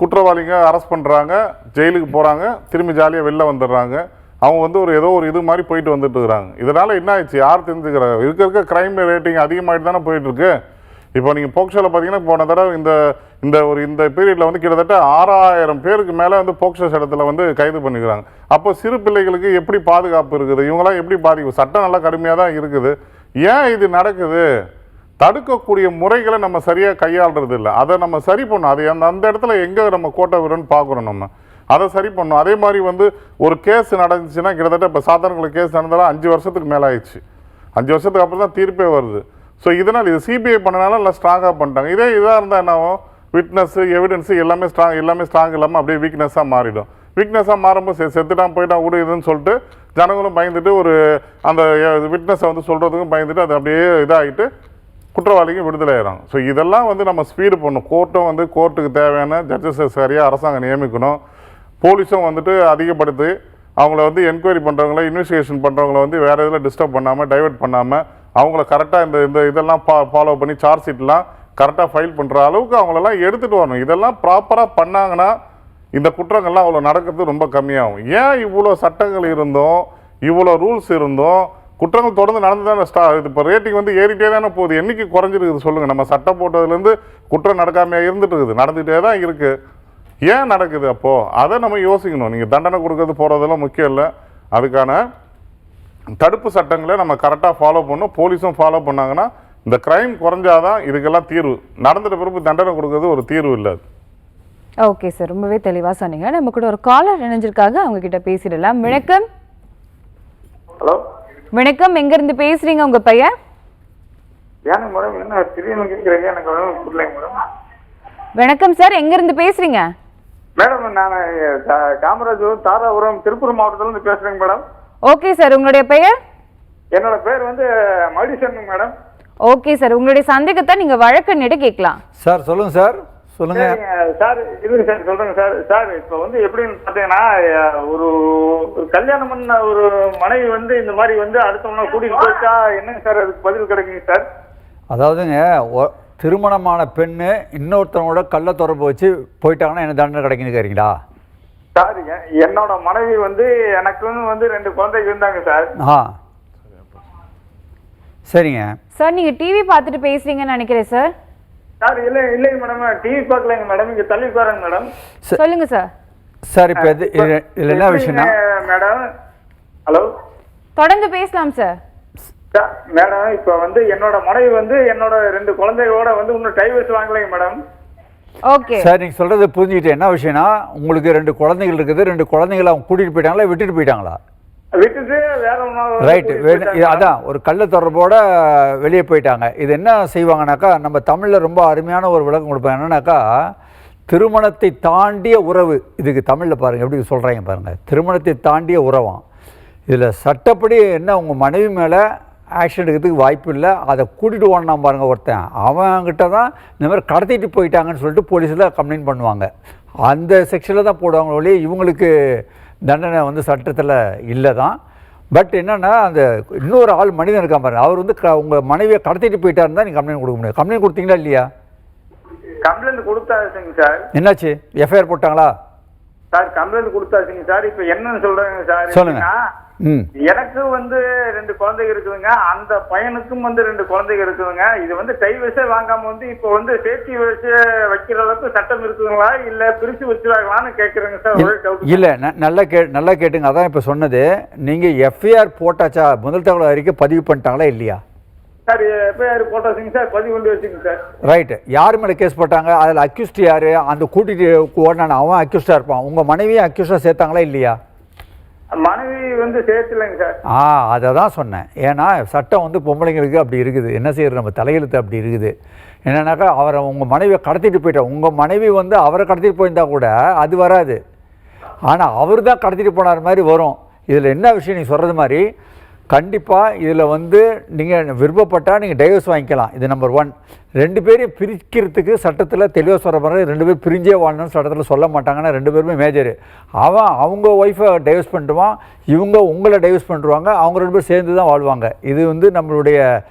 குற்றவாளிங்க அரெஸ்ட் பண்ணுறாங்க, ஜெயிலுக்கு போகிறாங்க, திரும்பி ஜாலியாக வெளில வந்துடுறாங்க. அவங்க வந்து ஏதோ ஒரு இது மாதிரி போயிட்டு வந்துட்டு இருக்கிறாங்க. இதனால் என்ன ஆயிடுச்சு, யார் தெரிஞ்சுக்கிறாங்க, இருக்க க்ரைம் ரேட்டிங் அதிகமாகிட்டு தானே போயிட்டுருக்கு. இப்போ நீங்கள் போக்சோவில் பார்த்தீங்கன்னா போன தடவை இந்த பீரியடில் வந்து கிட்டத்தட்ட 6000 பேருக்கு மேலே வந்து போக்சோ சட்டத்தில் வந்து கைது பண்ணிக்கிறாங்க. அப்போ சிறு பிள்ளைகளுக்கு எப்படி பாதுகாப்பு இருக்குது, இவங்களாம் எப்படி பாதிக்கும்? சட்டம் நல்லா கடுமையாக தான் இருக்குது. ஏன் இது நடக்குது? தடுக்கக்கூடிய முறைகளை நம்ம சரியாக கையாளுறது இல்லை. அதை நம்ம சரி பண்ணணும். அது அந்த இடத்துல எங்கே நம்ம கோட்டை விடுன்னு பார்க்குறோம், நம்ம அதை சரி பண்ணணும். அதே மாதிரி வந்து ஒரு கேஸ் நடந்துச்சுன்னா கிட்டத்தட்ட இப்போ சாதாரண கேஸ் நடந்தாலும் 5 வருஷத்துக்கு மேலே ஆயிடுச்சு. 5 வருஷத்துக்கு அப்புறம் தான் தீர்ப்பே வருது. ஸோ இதனால் இது சிபிஐ பண்ணனால நல்லா ஸ்ட்ராங்காக பண்ணிட்டாங்க. இதாக இருந்தால் என்னாகும், விட்னஸ்ஸு எவிடன்ஸு எல்லாமே ஸ்ட்ராங் இல்லாமல் அப்படியே வீக்னஸாக மாறிடும். வீக்னஸாக மாறும்போது செத்துட்டான் போயிட்டான் விடு இதுன்னு சொல்லிட்டு ஜனங்களும் பயந்துட்டு ஒரு அந்த விட்னஸை வந்து சொல்கிறதுக்கும் பயந்துட்டு அது அப்படியே இதாகிட்டு குற்றவாளிக்கு விடுதலை ஆகிறாங்க. ஸோ இதெல்லாம் வந்து நம்ம ஸ்பீடு பண்ணணும். கோர்ட்டும் வந்து கோர்ட்டுக்கு தேவையான ஜட்ஜஸை சரியாக அரசாங்கம் நியமிக்கணும். போலீஸும் வந்துட்டு அதிகப்படுத்தி அவங்கள வந்து என்கொயரி பண்ணுறவங்கள இன்வெஸ்டிகேஷன் பண்ணுறவங்கள வந்து வேறு இதில் டிஸ்டர்ப் பண்ணாமல் டைவர்ட் பண்ணாமல் அவங்கள கரெக்டாக இந்த இதெல்லாம் ஃபாலோ பண்ணி சார்ஜ் ஷீட்லாம் கரெக்டாக ஃபைல் பண்ணுற அளவுக்கு அவங்களெல்லாம் எடுத்துகிட்டு வரணும். இதெல்லாம் ப்ராப்பராக பண்ணாங்கன்னா இந்த குற்றங்கள்லாம் அவ்வளோ நடக்கிறது ரொம்ப கம்மியாகும். ஏன் இவ்வளோ சட்டங்கள் இருந்தோம், இவ்வளோ ரூல்ஸ் இருந்தோம், குற்றங்கள் தொடர்ந்து நடந்து தானே இது இப்போ ரேட்டிங் வந்து ஏறிட்டே தானே போகுது, என்னைக்கு குறைஞ்சிருக்குது சொல்லுங்கள்? நம்ம சட்டம் போட்டதுலேருந்து குற்றம் நடக்காமையாக இருந்துட்டு இருக்குது, நடந்துகிட்டே தான் இருக்குது. ஏன் நடக்குது அப்போது? அதை நம்ம யோசிக்கணும். நீங்கள் தண்டனை கொடுக்கறது போகிறதெல்லாம் முக்கியம் இல்லை, அதுக்கான தடுப்பு சட்டங்களை நம்ம கரெக்டாக ஃபாலோ பண்ணணும். போலீஸும் ஃபாலோ பண்ணாங்கன்னா இந்த கிரைம் குறைஞ்சாதான் இதுக்கெல்லாம் தீர்வு. நடந்துட்ட பிறகு தண்டனை கொடுக்கறது ஒரு தீர்வு இல்லை. ஓகே சார், ரொம்பவே தெளிவாக சொன்னீங்க. நம்ம கூட ஒரு காலர் இணைஞ்சிருக்காங்க, அவங்க கிட்ட பேசிடலாம். வணக்கம். ஹலோ வணக்கம், எங்கேருந்து பேசுறீங்க? உங்கள் பையன்? ஏங்க மேடம் என்ன திடீர்னு கேட்குறீங்க? எனக்கு புரியலைங்க மேடம். வணக்கம் சார், எங்கேருந்து பேசுறீங்க? மேடம் நான் காமராஜர் தாராபுரம் திருப்பூர் மாவட்டத்திலிருந்து பேசுறேங்க மேடம். ஓகே சார், உங்களுடைய பெயர்? என்னோட பேர் வந்து மடிசன் மேடம். ஓகே சார், உங்களுடைய சந்தேகத்தை நீங்க வழக்கறிஞர்கிட்ட கேட்கலாம். சார் சொல்லுங்கள் சார், சொல்லுங்கள் சார். இருங்க சார், சொல்றேங்க சார். சார் இப்போ வந்து எப்படின்னு பார்த்தீங்கன்னா, ஒரு கல்யாணம் பண்ண ஒரு மனைவி வந்து இந்த மாதிரி வந்து அடுத்தவங்க கூட்டிட்டு போச்சா என்னங்க சார் அதுக்கு பதில் கிடைக்குங்க சார்? அதாவதுங்க திருமணமான பெண்ணு இன்னொருத்தவங்களோட கள்ள தொடர்பு வச்சு போயிட்டாங்கன்னா என்ன தண்டனை கிடைக்குன்னு கேட்குறீங்களா? சாரிங்க, என்னோட மனைவி வந்து எனக்குன்னு வந்து 2 குழந்தைங்க இருந்தாங்க சார். சரிங்க சார், நீங்க டிவி பார்த்துட்டு பேசுறீங்கன்னு நினைக்கிறேன் சார். சார் இல்லைங்க மேடம், டிவி பார்க்கலைங்க மேடம், இங்க தள்ளி உட்காருங்க மேடம். சொல்லுங்க சார். சார் இப்போ இதில் என்ன விஷயம்னா மேடம், ஹலோ தொடர்ந்து பேசலாம் சார். மேடம் இப்போ வந்து என்னோட மனைவி வந்து என்னோட 2 குழந்தைகளோட வந்து இன்னும் டைவர்ஸ் வாங்கலைங்க மேடம். ஓகே சார், நீங்கள் சொல்கிறது புரிஞ்சுக்கிட்டு என்ன விஷயம்னா, உங்களுக்கு 2 குழந்தைகள் இருக்குது, 2 குழந்தைகளை அவங்க கூட்டிகிட்டு போயிட்டாங்களா விட்டுட்டு போயிட்டாங்களா? விட்டுட்டு வேற ரைட்டு. அதான் ஒரு கள்ள தொடர்போட வெளியே போயிட்டாங்க. இது என்ன செய்வாங்கனாக்கா, நம்ம தமிழில் ரொம்ப அருமையான ஒரு விளக்கம் கொடுப்பாங்க. என்னன்னாக்கா, திருமணத்தை தாண்டிய உறவு. இதுக்கு தமிழில் பாருங்கள் எப்படி சொல்கிறாங்க பாருங்கள். திருமணத்தை தாண்டிய உறவாம். இதில் சட்டப்படி என்ன உங்கள் மனைவி மேலே ஆக்ஷன் எடுக்கிறதுக்கு வாய்ப்பு இல்லை. அதை கூட்டிகிட்டு ஓடலாம் பாருங்கள் ஒருத்தன், அவங்ககிட்ட தான் இந்த மாதிரி கடத்திட்டு போயிட்டாங்கன்னு சொல்லிட்டு போலீஸில் கம்ப்ளைண்ட் பண்ணுவாங்க. அந்த செக்ஷனில் தான் போடுவாங்க ஒழிய இவங்களுக்கு தண்டனை வந்து சட்டத்தில் இல்லை தான். பட் என்னென்னா, அந்த இன்னொரு ஆள் மனிதன் இருக்கான் பாருங்க, அவர் வந்து உங்கள் மனைவியை கடத்திட்டு போயிட்டாருன்னு தான் நீங்கள் கம்ப்ளைண்ட் கொடுக்க முடியும். கம்ப்ளைண்ட் கொடுத்தீங்களா இல்லையா? கம்ப்ளைண்ட் கொடுத்தாச்சுங்க சார். என்னாச்சு? எஃப்ஐஆர் போட்டாங்களா? சார் கம்ப்ளைண்ட் கொடுத்தாச்சுங்க சார். இப்போ என்னன்னு சொல்கிறேங்க சார், சொல்லுங்க. எனக்கு வந்து 2 குழந்தைங்க இருக்குதுங்க, அந்த பையனுக்கும் வந்து 2 குழந்தைங்க இருக்குதுங்க. இது வந்து டைவர்ஸே வாங்காம வந்து இப்போ வந்து சேஃப்டி வச்சு வைக்கிற அளவுக்கு சட்டம் இருக்குதுங்களா இல்லை பிரித்து வச்சுருவாங்களான்னு கேட்குறேங்க சார். ஒரே டவுட். இல்லை, நல்லா கேட்டுங்க. அதான் இப்போ சொன்னது. நீங்கள் எஃப்ஐஆர் போட்டாச்சா? முதல் தகவல் அறிக்கை பதிவு பண்ணிட்டாங்களா இல்லையா? சார் எஃப்ஐஆர் போட்டாச்சுங்க சார், பதிவு கொண்டு வச்சுங்க சார். ரைட்டு. யார் மேலே கேஸ் போட்டாங்க? அதில் அக்யூஸ்ட் யார்? அந்த கூட்டிகிட்டு ஓடினான் அவன் அக்யூஸ்டாக இருப்பான். உங்கள் மனைவியை அக்யூஸ்டாக சேர்த்தாங்களா இல்லையா? மனைவி வந்து சேர்த்துலைங்க சார். அதை தான் சொன்னேன். ஏன்னா சட்டம் வந்து பொம்பளைங்களுக்கு அப்படி இருக்குது. என்ன செய்யறது, நம்ம தலையெழுத்து அப்படி இருக்குது. என்னன்னாக்கா, அவரை உங்கள் மனைவியை கடத்திட்டு போயிட்டோம். உங்கள் மனைவி வந்து அவரை கடத்திட்டு போயிருந்தா கூட அது வராது. ஆனால் அவர் தான் கடத்திட்டு போனார் மாதிரி வரும். இதில் என்ன விஷயம், நீங்கள் சொல்கிறது மாதிரி கண்டிப்பாக இதில் வந்து நீங்கள் விருப்பப்பட்டால் நீங்கள் டைவர்ஸ் வாங்கிக்கலாம். இது நம்பர் 1. 2 பேரையும் பிரிக்கிறதுக்கு சட்டத்தில் தெளிவாக சொல்கிற மாதிரி 2 பேர் பிரிஞ்சே வாழணும்னு சட்டத்தில் சொல்ல மாட்டாங்கன்னா 2 பேருமே மேஜரு. அவங்க ஒய்ஃபை டைவர்ஸ் பண்ணிடுவான், இவங்க உங்களை டைவர்ஸ் பண்ணிடுவாங்க, அவங்க 2 பேர் சேர்ந்து தான் வாழ்வாங்க. இது வந்து நம்மளுடைய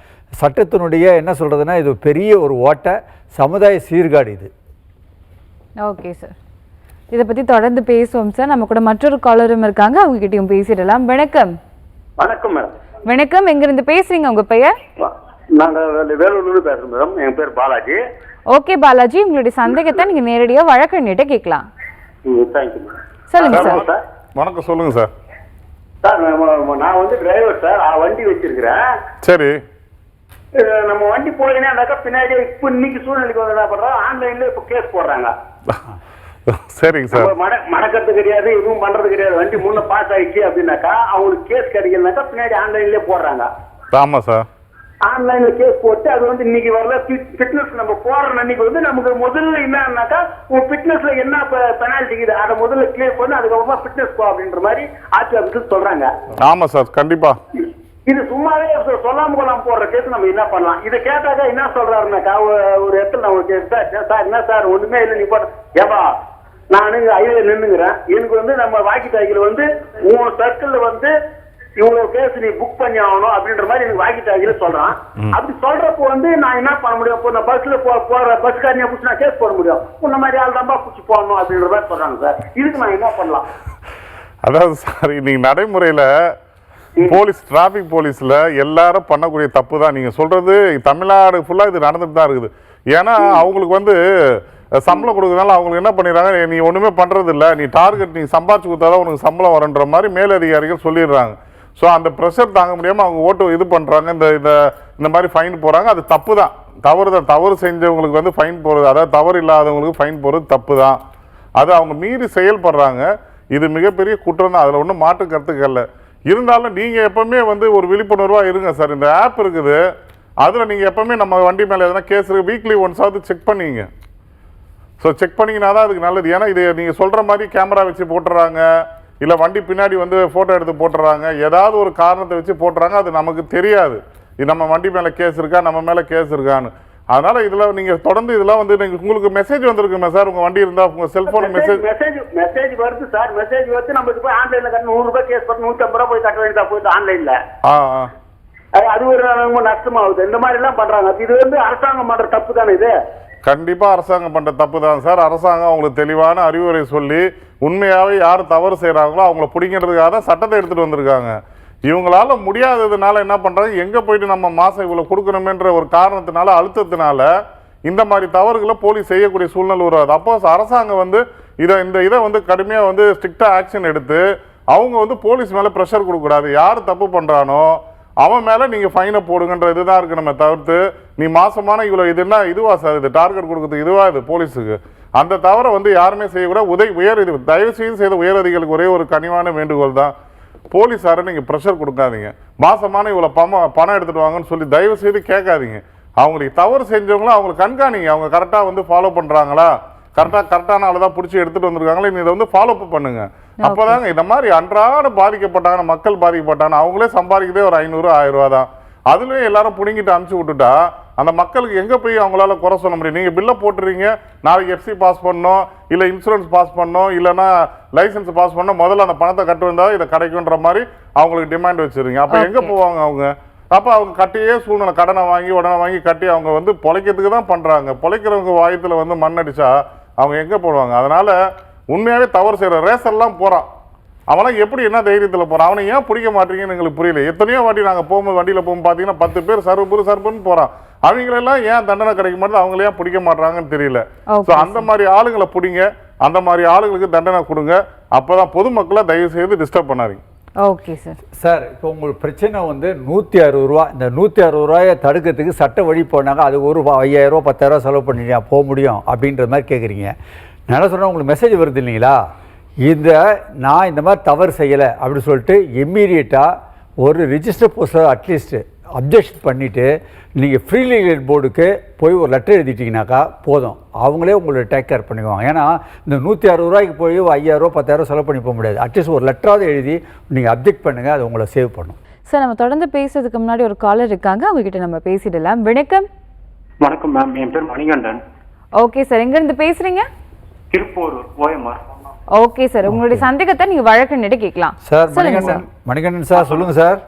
சட்டத்தினுடைய என்ன சொல்கிறதுனா, இது பெரிய ஒரு ஓட்டை சமுதாய சீர்காடு இது. ஓகே சார், இதை பற்றி தொடர்ந்து பேசுவோம் சார். நம்ம கூட மற்றொரு காலரும் இருக்காங்க, அவங்க கிட்டயும் பேசிடலாம். வணக்கம். வணக்கம் மேடம். வணக்கம், எங்கிருந்து பேசுறீங்க? உங்க பெயர்? நாங்கள் வேலூர்லேருந்து பேசுகிறோம் மேடம். என் பேர் பாலாஜி. ஓகே பாலாஜி, உங்களுடைய சந்தேகத்தை நீங்க நேரடியாக வழக்கறிஞர்கிட்ட கேட்கலாம். Thank you madam. சொல்லுங்க சார். வணக்கம், சொல்லுங்கள் சார். சார் நான் வந்து டிரைவர் சார், வண்டி வச்சிருக்கிறேன். சரி. நம்ம வண்டி போயினாக்கா பின்னாடி இப்போ இன்னைக்கு சூழ்நிலைக்கு வந்து என்ன பண்ணுறோம், ஆன்லைனில் இப்போ கேஸ் போடுறாங்க. சரிங்க சார். மணக்கிறது கிடையாது, எதுவும் பண்றது கிடையாது. வண்டி முன்ன பாஸ் ஆயிடுச்சு அப்படின்னாக்கா அவங்களுக்கு கேஸ் கிடைக்கலனாக்கா பின்னாடி ஆன்லைன்லயே போடுறாங்க. ஆமா சார். ஆன்லைன்ல கேஸ் போட்டு அது வந்து இன்னைக்கு வரல. ஃபிட்னஸ் நம்ம போற அன்னைக்கு வந்து நமக்கு முதல்ல என்னன்னாக்கா உங்க ஃபிட்னஸ்ல என்ன பெனால்ட்டி இருக்குது அதை முதல்ல கிளியர் பண்ணி அதுக்கப்புறமா ஃபிட்னஸ் போ அப்படின்ற மாதிரி ஆட்சி ஆஃபீஸர் சொல்றாங்க. ஆமா சார், கண்டிப்பா. இது சும்மாவே சொல்லாம கொள்ளாம போடுற கேஸ் நம்ம என்ன பண்ணலாம்? இதை கேட்டாக்கா என்ன சொல்றாருனாக்கா, ஒரு இடத்துல நான் கேட்டேன், சார் என்ன சார் ஒண்ணுமே இல்லை, நீ போட்ட ஏவா நான் ஹைவே நின்னுங்கிறேன், எனக்கு வந்து நம்ம வாக்கி டாக்கில வந்து உன் சர்க்கிள் வந்து இவ்வளவு கேஸ் நீ புக் பண்ணி ஆகணும் அப்படின்ற மாதிரி எனக்கு வாக்கி டாக்கில சொல்றான். அப்படி சொல்றப்போ வந்து நான் என்ன பண்ண முடியும்? இப்போ நான் பஸ்ல போற பஸ்காரனியா புடிச்சு நான் கேஸ் போட முடியும்? இந்த மாதிரி ஆள் தான் புடிச்சு போடணும் அப்படின்ற மாதிரி சொல்றாங்க சார். இதுக்கு நான் என்ன பண்ணலாம்? அதாவது சார், நீங்க நடைமுறையில போலீஸ் டிராபிக் போலீஸ்ல எல்லாரும் பண்ணக்கூடிய தப்பு தான் நீங்க சொல்றது. தமிழ்நாடு ஃபுல்லா இது நடந்துட்டு தான் இருக்குது. ஏன்னா அவங்களுக்கு வந்து சம்பளம் கொடுக்கறதுனால அவங்களுக்கு என்ன பண்ணிடுறாங்க, நீ ஒண்ணுமே பண்றது இல்லை, நீ டார்கெட் நீ சம்பாதிச்சு கொடுத்தாதான் உனக்கு சம்பளம் வரும்ன்ற மாதிரி மேலதிகாரிகள் சொல்லிடுறாங்க. ஸோ அந்த ப்ரெஷர் தாங்க முடியாமல் அவங்க ஓட்டு இது பண்ணுறாங்க, இந்த மாதிரி ஃபைன் போகிறாங்க. அது தப்பு தான், தவறு செஞ்சவங்களுக்கு வந்து ஃபைன் போடுறது, அதாவது தவறு இல்லாதவங்களுக்கு ஃபைன் போடுறது தப்பு தான். அது அவங்க மீறி செயல்படுறாங்க. இது மிகப்பெரிய குற்றம் தான், அதில் ஒன்றும் மாற்று கருத்துக்கல்ல. இருந்தாலும் நீங்கள் எப்பவுமே வந்து ஒரு விழிப்புணர்வாக இருங்க சார். இந்த ஆப் இருக்குது, அதில் நீங்கள் எப்பவுமே நம்ம வண்டி மேலே எதனா கேஸ் இருக்குது வீக்லி ஒன்ஸாவது செக் பண்ணிங்க. ஸோ செக் பண்ணிங்கன்னா தான் அதுக்கு நல்லது. ஏன்னா இது நீங்கள் சொல்கிற மாதிரி கேமரா வச்சு போட்டுறாங்க, இல்லை வண்டி பின்னாடி வந்து ஃபோட்டோ எடுத்து போட்டுறாங்க, ஏதாவது ஒரு காரணத்தை வச்சு போட்டுறாங்க, அது நமக்கு தெரியாது. இது நம்ம வண்டி மேலே கேஸ் இருக்கா, நம்ம மேலே கேஸ் இருக்கான்னு. அதனால இதில் நீங்கள் தொடர்ந்து இதெல்லாம் வந்து உங்களுக்கு மெசேஜ் வந்துருக்குமே சார், உங்கள் வண்டி இருந்தால் உங்கள் செல்ஃபோன் மெசேஜ் வருது சார். மெசேஜ் வந்து நமக்கு போய் ஆன்லைனில் கட்டணும், 100 ரூபாய் கேஸ் பண்ணி 150 ரூபா போய் கட்ட வேண்டியதா போயிட்டு ஆன்லைனில். அது ஒரு ரொம்ப நஷ்டமாகுது. இந்த மாதிரி எல்லாம் பண்றாங்க. இது வந்து அரசாங்கம் பண்ற தப்பு தானே இது? கண்டிப்பா அரசாங்கம் பண்ற தப்பு தான் சார். அரசாங்கம் அவங்களுக்கு தெளிவான அறிவுரை சொல்லி உண்மையாவே யார் தவறு செய்யறாங்களோ அவங்கள பிடிக்கிறதுக்காக தான் சட்டத்தை எடுத்துட்டு வந்திருக்காங்க. இவங்களால முடியாததுனால என்ன பண்றாங்க, எங்க போயிட்டு நம்ம மாசம் இவ்வளவு கொடுக்கணுமேன்ற ஒரு காரணத்தினால, அழுத்தத்தினால இந்த மாதிரி தவறுகளை போலீஸ் செய்யக்கூடிய சூழ்நிலை வருது. அப்போ அரசாங்கம் வந்து இதை வந்து கடுமையா வந்து ஸ்ட்ரிக்டா ஆக்ஷன் எடுத்து அவங்க வந்து போலீஸ் மேல ப்ரெஷர் கொடுக்கக்கூடாது. யார் தப்பு பண்றானோ அவன் மேல நீங்க ஃபைனை போடுங்கன்ற இதுதான் இருக்கு. நம்ம தவிர்த்து நீ மாசமான இவ்வளவு இது என்ன இதுவா சார், இது டார்கெட் கொடுக்குறது இதுவா, இது போலீஸுக்கு அந்த தவிர வந்து யாருமே செய்யக்கூடாது. இது தயவு செய்த உயர் அதிகாரிகளுக்கு ஒரே ஒரு கனிவான வேண்டுகோள் தான், போலீஸாரை நீங்க ப்ரெஷர் கொடுக்காதீங்க. மாசமான இவ்வளவு பணம் எடுத்துட்டு வாங்கன்னு சொல்லி தயவு செய்து கேட்காதீங்க. அவங்களுக்கு தவறு செஞ்சவங்களும் அவங்களுக்கு கண்காணிங்க, அவங்க கரெக்டா வந்து ஃபாலோ பண்றாங்களா, கரெக்டான ஆளுதான் பிடிச்சி எடுத்துட்டு வந்திருக்காங்களா, இதை வந்து ஃபாலோ அப் பண்ணுங்க. அப்பதாங்க இந்த மாதிரி அன்றாட பாதிக்கப்பட்டாங்க மக்கள் பாதிக்கப்பட்டாங்க, அவங்களே சம்பாதிக்கிறதே ஒரு 500-1000 ரூபா தான். அதுலயே எல்லாரும் புடுங்கிட்டு அனுப்பிச்சு விட்டுட்டா அந்த மக்களுக்கு எங்க போய் அவங்களால குறை சொல்ல முடியும்? நீங்க பில்ல போட்டுறீங்க, நாளைக்கு எஃப்சி பாஸ் பண்ணோம், இல்ல இன்சூரன்ஸ் பாஸ் பண்ணோம், இல்லைன்னா லைசன்ஸ் பாஸ் பண்ணோம், முதல்ல அந்த பணத்தை கட்டு வந்தா இதை கிடைக்குன்ற மாதிரி அவங்களுக்கு டிமாண்ட் வச்சிருங்க. அப்ப எங்க போவாங்க அவங்க? அப்ப அவங்க கட்டியே சூழ்நிலை, கடனை வாங்கி உடனே வாங்கி கட்டி அவங்க வந்து பொழைக்கிறதுக்கு தான் பண்றாங்க. பொழைக்கிறவங்க வாயத்துல வந்து மண் அடிச்சா அவங்க எங்க போடுவாங்க? அதனால உண்மையாவே தவறு செய்யற ரேசர்லாம் போறான், அவனா எப்படி என்ன தைரியத்தில் போறான்? அவனை ஏன் பிடிக்க மாட்டீங்கன்னு எங்களுக்கு புரியல. எத்தனையோ வாட்டி நாங்கள் போகும்போது வண்டியில் போகும்போது பார்த்தீங்கன்னா 10 பேர் சர்வப்புன்னு போறான். அவங்களெல்லாம் ஏன் தண்டனை கிடைக்க மாட்டேது, அவங்கள ஏன் பிடிக்க மாட்டாங்கன்னு தெரியல. ஸோ அந்த மாதிரி ஆளுங்களை பிடிங்க, அந்த மாதிரி ஆளுங்களுக்கு தண்டனை கொடுங்க. அப்போதான் பொதுமக்களை தயவு செய்து டிஸ்டர்ப் பண்ணாதீங்க. Okay sir. சார், இப்போ உங்களுக்கு பிரச்சனை வந்து 160 ரூபா. இந்த 160 ரூபாயை தடுக்கிறதுக்கு சட்ட வழி போனாங்க, அது ஒரு 5000 ரூபா 10,000 ரூபா செலவு பண்ணிட்டா போக முடியும் அப்படின்ற மாதிரி கேட்குறீங்க. நான் சொன்னால் உங்களுக்கு மெசேஜ் வருது இல்லைங்களா, நான் இந்த மாதிரி தவறு செய்யலை அப்படின்னு சொல்லிட்டு இம்மீடியட்டாக ஒரு ரிஜிஸ்டர் போஸ்டர் அட்லீஸ்ட் அப்ஜெக்ஷன் பண்ணிவிட்டு நீங்கள் ஃப்ரீ லீகல் போர்டுக்கு போய் ஒரு லெட்டர் எழுதிட்டிங்கனாக்கா போதும், அவங்களே உங்களை டேக் கேர் பண்ணிக்குவாங்க. ஏன்னா இந்த 160 ரூபாய்க்கு போய் 5000 ரூபா 10,000 செலவு பண்ணி போக முடியாது. அட்லீஸ்ட் ஒரு லெட்டராவது எழுதி நீங்கள் அப்ஜெக்ட் பண்ணுங்கள், அது உங்களை சேவ் பண்ணும். சார், நம்ம தொடர்ந்து பேசுறதுக்கு முன்னாடி ஒரு காலர் இருக்காங்க, அவங்ககிட்ட நம்ம பேசிடலாம். வணக்கம். வணக்கம் மேம், என் பேர் மணிகண்டன். ஓகே சார், எங்கேருந்து பேசுகிறீங்க? திருப்பூர், ஓஎம்ஆர். ஓகே சார், உங்களுடைய சந்தேகத்தை நீங்கள் வழக்குன்னுட்டு கேட்கலாம் சார். மணிகண்டன் சார், சொல்லுங்கள் சார்.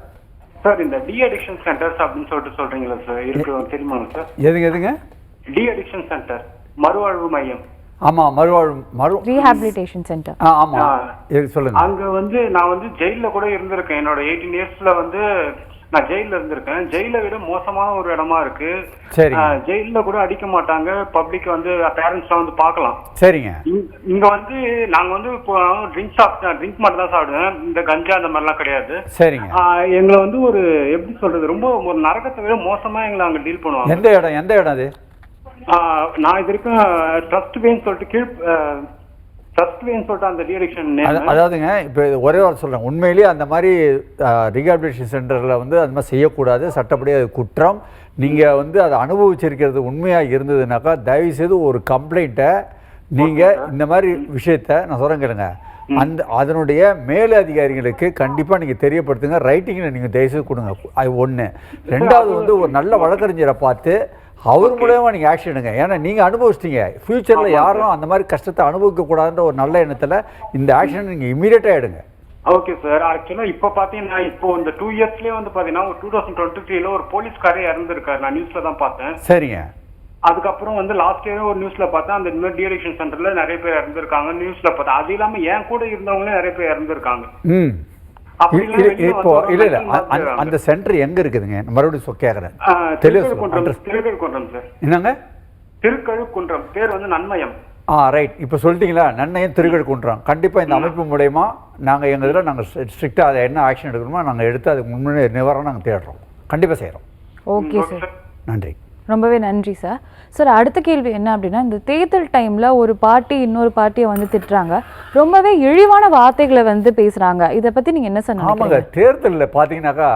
சார், இந்த டி அடிக்ஷன் சென்டர்ஸ் அப்படின்னு சொல்லிட்டு சொல்றீங்களா சார், இருக்கு தெரியுமாங்க சார்? எதுங்க? டி அடிக்ஷன் சென்டர், மறுவாழ்வு மையம். ஆமா, ரீஹாபிலிட்டேஷன் சென்டர். ஆமா, சொல்லுங்க. அங்க வந்து நான் வந்து ஜெயில கூட இருந்திருக்கேன். என்னோட 18 இயர்ஸ்ல வந்து நான் ஜெயில இருந்திருக்கேன். ஜெயில விட மோசமான ஒரு இடமா இருக்கு. ஜெயில கூட அடிக்க மாட்டாங்க, பப்ளிக் வந்து பேரண்ட்ஸ்லாம் வந்து பார்க்கலாம். சரிங்க. இங்க வந்து நாங்க வந்து ட்ரிங்க் மட்டும் தான் சாப்பிடுவேன், இந்த கஞ்சா அந்த மாதிரிலாம் கிடையாது. சரிங்க. எங்களை வந்து ஒரு எப்படி சொல்றது, ரொம்ப ஒரு நரகத்தை விட மோசமா எங்களை அங்க டீல் பண்ணுவாங்க. எந்த இடம் அது? நான் இது வரைக்கும் ட்ரஸ்ட் வேன்னு சொல்லிட்டு அந்த டிஎடிக்ஷன். அதாவதுங்க, இப்போ ஒரே வாரம் சொல்கிறேன், உண்மையிலேயே அந்த மாதிரி ரீஹாபிலிட்டேஷன் சென்டரில் வந்து அது மாதிரி செய்யக்கூடாது, சட்டப்படி அது குற்றம். நீங்கள் வந்து அதை அனுபவிச்சிருக்கிறது உண்மையாக இருந்ததுனாக்கா தயவுசெய்து ஒரு கம்ப்ளைண்ட்டை நீங்கள் இந்த மாதிரி விஷயத்த நான் சொல்கிறேன் கேளுங்க, அதனுடைய மேல் அதிகாரிகளுக்கு கண்டிப்பாக நீங்கள் தெரியப்படுத்துங்க. ரைட்டிங்கில் நீங்கள் தயவுசெய்து கொடுங்க. அது ஒன்று. ரெண்டாவது வந்து ஒரு நல்ல வழக்கறிஞரை பார்த்து அவர் மூலமா நீங்கள் ஆக்ஷன் எடுங்க. ஏன்னா நீங்கள் அனுபவிச்சிட்டீங்க. ஃப்யூச்சரில் யாரும் அந்த மாதிரி கஷ்டத்தை அனுபவிக்கக்கூடாதுன்ற ஒரு நல்ல எண்ணத்தில் இந்த ஆக்ஷன் நீங்கள் இமீடியட்டாக எடுங்க. Okay sir. ஆக்சுவலா இப்ப பாத்தீங்கன்னா இப்போ இந்த 2 இயர்ஸ்லயே வந்து பாத்தீங்கன்னா 2023ல ஒரு போலீஸ்காரே இறந்திருக்காரு. நான் நியூஸ்ல தான் பார்த்தேன். சரிங்க. அதுக்கப்புறம் வந்து லாஸ்ட் இயர் ஒரு நியூஸ்ல பார்த்தேன், அந்த இன்னொரு டிஎடிக்ஷன் சென்டர்ல நிறைய பேர் இறந்திருக்காங்க நியூஸ்ல பார்த்தேன். அது இல்லாம என் கூட இருந்தவங்களே நிறைய பேர் இறந்திருக்காங்க. இப்போ இல்ல அந்த சென்டர் எங்க இருக்குதுங்க? மறுபடியும் கேக்குறேன். திருக்கழுக்குன்றம் சார். என்னங்க? திருக்கழுக்குன்றம். பேர் வந்து நன்மயம். ரைட். இப்போ சொல்லிட்டீங்களா? நன்மையும் திருக்கழுக்குன்றம். கண்டிப்பாக இந்த அமைப்பு மூலயமா நாங்கள் எங்கள் இதில் நாங்கள் ஸ்ட்ரிக்டாக அதை என்ன ஆக்ஷன் எடுக்கணுமோ நாங்கள் எடுத்து அதுக்கு முன்னே நிவாரணம் நாங்கள் தேடுறோம். கண்டிப்பாக செய்கிறோம். ஓகே சார், நன்றி. ரொம்பவே நன்றி சார். சார், அடுத்த கேள்வி என்ன அப்படின்னா, இந்த தேர்தல் டைமில் ஒரு பார்ட்டி இன்னொரு பார்ட்டியை வந்து திட்டுறாங்க, ரொம்பவே இழிவான வார்த்தைகளை வந்து பேசுகிறாங்க. இதை பற்றி நீங்கள் என்ன சொன்னீங்க? ஆமாங்க, தேர்தலில் பார்த்தீங்கன்னாக்கா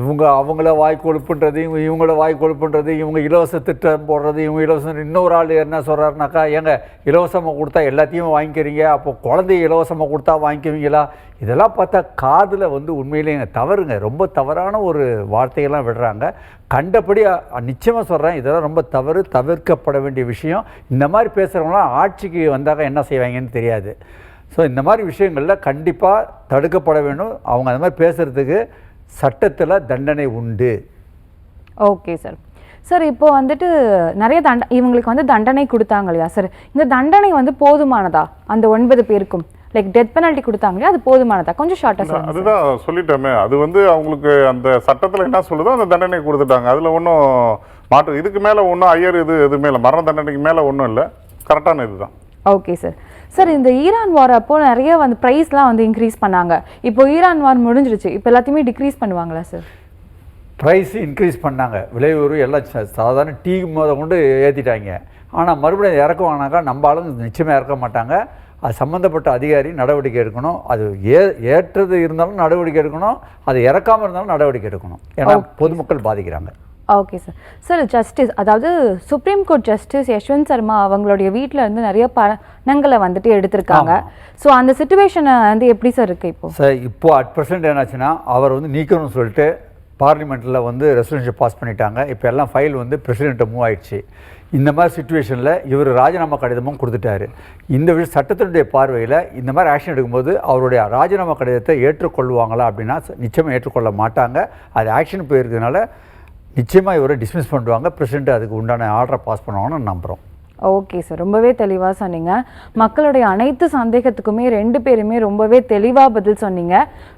இவங்க அவங்கள வாய் கொழுப்புன்றது, இவங்கள வாய் கொழுப்புன்றது, இவங்க இலவச திட்டம் போடுறது, இவங்க இலவசம். இன்னொரு ஆள் என்ன சொல்கிறாருனாக்கா, ஏங்க இலவசமாக கொடுத்தா எல்லாத்தையும் வாங்கிக்கிறீங்க, அப்போ குழந்தைய இலவசமாக கொடுத்தா வாங்கிக்குவீங்களா? இதெல்லாம் பார்த்தா காதில் வந்து உண்மையிலேயே தவறுங்க. ரொம்ப தவறான ஒரு வார்த்தைகள்லாம் விடுறாங்க. கண்டபடி நிச்சயமாக சொல்கிறேன், இதெல்லாம் ரொம்ப தவறு, தவிர்க்கப்பட வேண்டிய விஷயம். இந்த மாதிரி பேசுகிறவங்களாம் ஆட்சிக்கு வந்தாக்க என்ன செய்வாங்கன்னு தெரியாது. ஸோ இந்த மாதிரி விஷயங்களில் கண்டிப்பாக தடுக்கப்பட வேண்டும். அவங்க அந்த மாதிரி பேசுகிறதுக்கு சட்டத்தில் தண்டனை உண்டு. Okay sir. சார், இப்போ வந்துட்டு நிறைய இவங்களுக்கு வந்து தண்டனை கொடுத்தாங்க இல்லையா சார்? இந்த தண்டனை வந்து போதுமானதா? அந்த 9 பேருக்கும் லைக் டெத் பெனல்ட்டி கொடுத்தாங்களே, அது போதுமானதா? கொஞ்சம் ஷார்ட்டாக சொல்லுங்கள். அதுதான் சொல்லிட்டோமே, அது வந்து அவங்களுக்கு அந்த சட்டத்தில் என்ன சொல்லுதோ அந்த தண்டனை கொடுத்துட்டாங்க. அதில் ஒன்றும் மாற்று, இதுக்கு மேலே ஒன்றும் ஐயர் எதுவுமே இல்லை. மரண தண்டனைக்கு மேலே ஒன்றும் இல்லை. கரெக்டான இதுதான். Okay sir. சார், இந்த ஈரான் வார் அப்போ நிறைய வந்து ப்ரைஸ்லாம் வந்து இன்க்ரீஸ் பண்ணாங்க. இப்போ ஈரான் வார் முடிஞ்சிருச்சு, இப்போ எல்லாத்தையுமே டிக்ரீஸ் பண்ணுவாங்களா சார்? ப்ரைஸ் இன்க்ரீஸ் பண்ணாங்க, விலை உயர்வு எல்லாம் சாதாரண டீ கொண்டு ஏற்றிட்டாங்க. ஆனால் மறுபடியும் இறக்குவாங்கனாக்கா நம்ம ஆளுங்க நிச்சயமாக இறக்க மாட்டாங்க. அது சம்மந்தப்பட்ட அதிகாரி நடவடிக்கை எடுக்கணும். அது ஏற்றது இருந்தாலும் நடவடிக்கை எடுக்கணும், அது இறக்காமல் இருந்தாலும் நடவடிக்கை எடுக்கணும். ஏன்னா பொதுமக்கள் பாதிக்கிறாங்க. Okay sir. சார், ஜஸ்டிஸ், அதாவது supreme court justice Yashwant Sharma அவங்களுடைய வீட்டில் இருந்து நிறைய பணங்களை வந்துட்டு எடுத்திருக்காங்க. ஸோ அந்த சிச்சுவேஷனை வந்து எப்படி சார் இருக்குது இப்போ? சார், இப்போ அட் ப்ரெசென்ட் என்னாச்சுன்னா, அவர் வந்து நீக்கணும்னு சொல்லிட்டு பார்லிமெண்ட்டில் வந்து ரெசல்யூஷன் பாஸ் பண்ணிட்டாங்க. இப்போ எல்லாம் ஃபைல் வந்து பிரசிடெண்ட்டை மூவ் ஆயிடுச்சு. இந்த மாதிரி சுச்சுவேஷனில் இவர் ராஜினாமா கடிதமும் கொடுத்துட்டாரு. இந்த சட்டத்தினுடைய பார்வையில் இந்த மாதிரி ஆக்ஷன் எடுக்கும்போது அவருடைய ராஜினாமா கடிதத்தை ஏற்றுக்கொள்வாங்களா அப்படின்னா நிச்சயமாக ஏற்றுக்கொள்ள மாட்டாங்க. அது ஆக்ஷன் போயிருக்கிறதுனால நிச்சயமாக இவரை டிஸ்மிஸ் பண்ணுவாங்க. பிரசிடெண்ட் அதுக்கு உண்டான ஆர்டரை பாஸ் பண்ணுவாங்கன்னு நம்புகிறோம். ஓகே சார், ரொம்பவே தெளிவாக சொன்னீங்க. மக்களுடைய அனைத்து சந்தேகத்துக்குமே 2 பேருமே ரொம்பவே தெளிவாக பதில் சொன்னீங்க.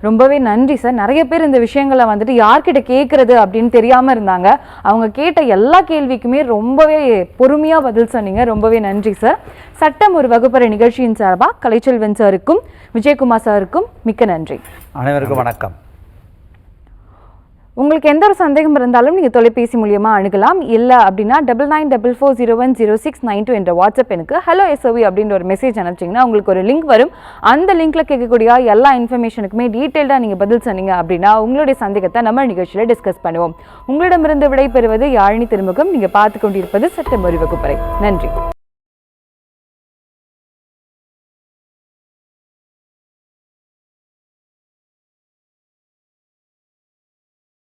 ரொம்பவே நன்றி சார். நிறைய பேர் இந்த விஷயங்களை வந்துட்டு யார்கிட்ட கேட்குறது அப்படின்னு தெரியாமல் இருந்தாங்க. அவங்க கேட்ட எல்லா கேள்விக்குமே ரொம்பவே பொறுமையாக பதில் சொன்னீங்க. ரொம்பவே நன்றி சார். சட்டம் ஒரு வகுப்பறை நிகழ்ச்சியின் சார்பாக கலைச்செல்வன் சாருக்கும் விஜயகுமார் சாருக்கும் மிக்க நன்றி. அனைவருக்கும் வணக்கம். உங்களுக்கு எந்த ஒரு சந்தேகம் இருந்தாலும் நீங்கள் தொலைபேசி மூலியமாக அணுகலாம். இல்லை அப்படின்னா 9944010692 என்ற வாட்ஸ்அப் எனக்கு ஹலோ எஸ்ஓவி அப்படின்ற ஒரு மெசேஜ் அனுப்பிச்சிங்கன்னா உங்களுக்கு ஒரு லிங்க் வரும். அந்த லிங்க்கில் கேட்கக்கூடிய எல்லா இன்ஃபர்மேஷனுக்குமே டீட்டெயில்டாக நீங்கள் பதில் சொன்னீங்க அப்படின்னா உங்களுடைய சந்தேகத்தை நம்ம நிகழ்ச்சியில் டிஸ்கஸ் பண்ணுவோம். உங்களிடமிருந்து விடை பெறுவது யாழினி திருமுகம். நீங்கள் பார்த்து கொண்டிருப்பது சட்டம் ஒரு வகுப்பறை. நன்றி.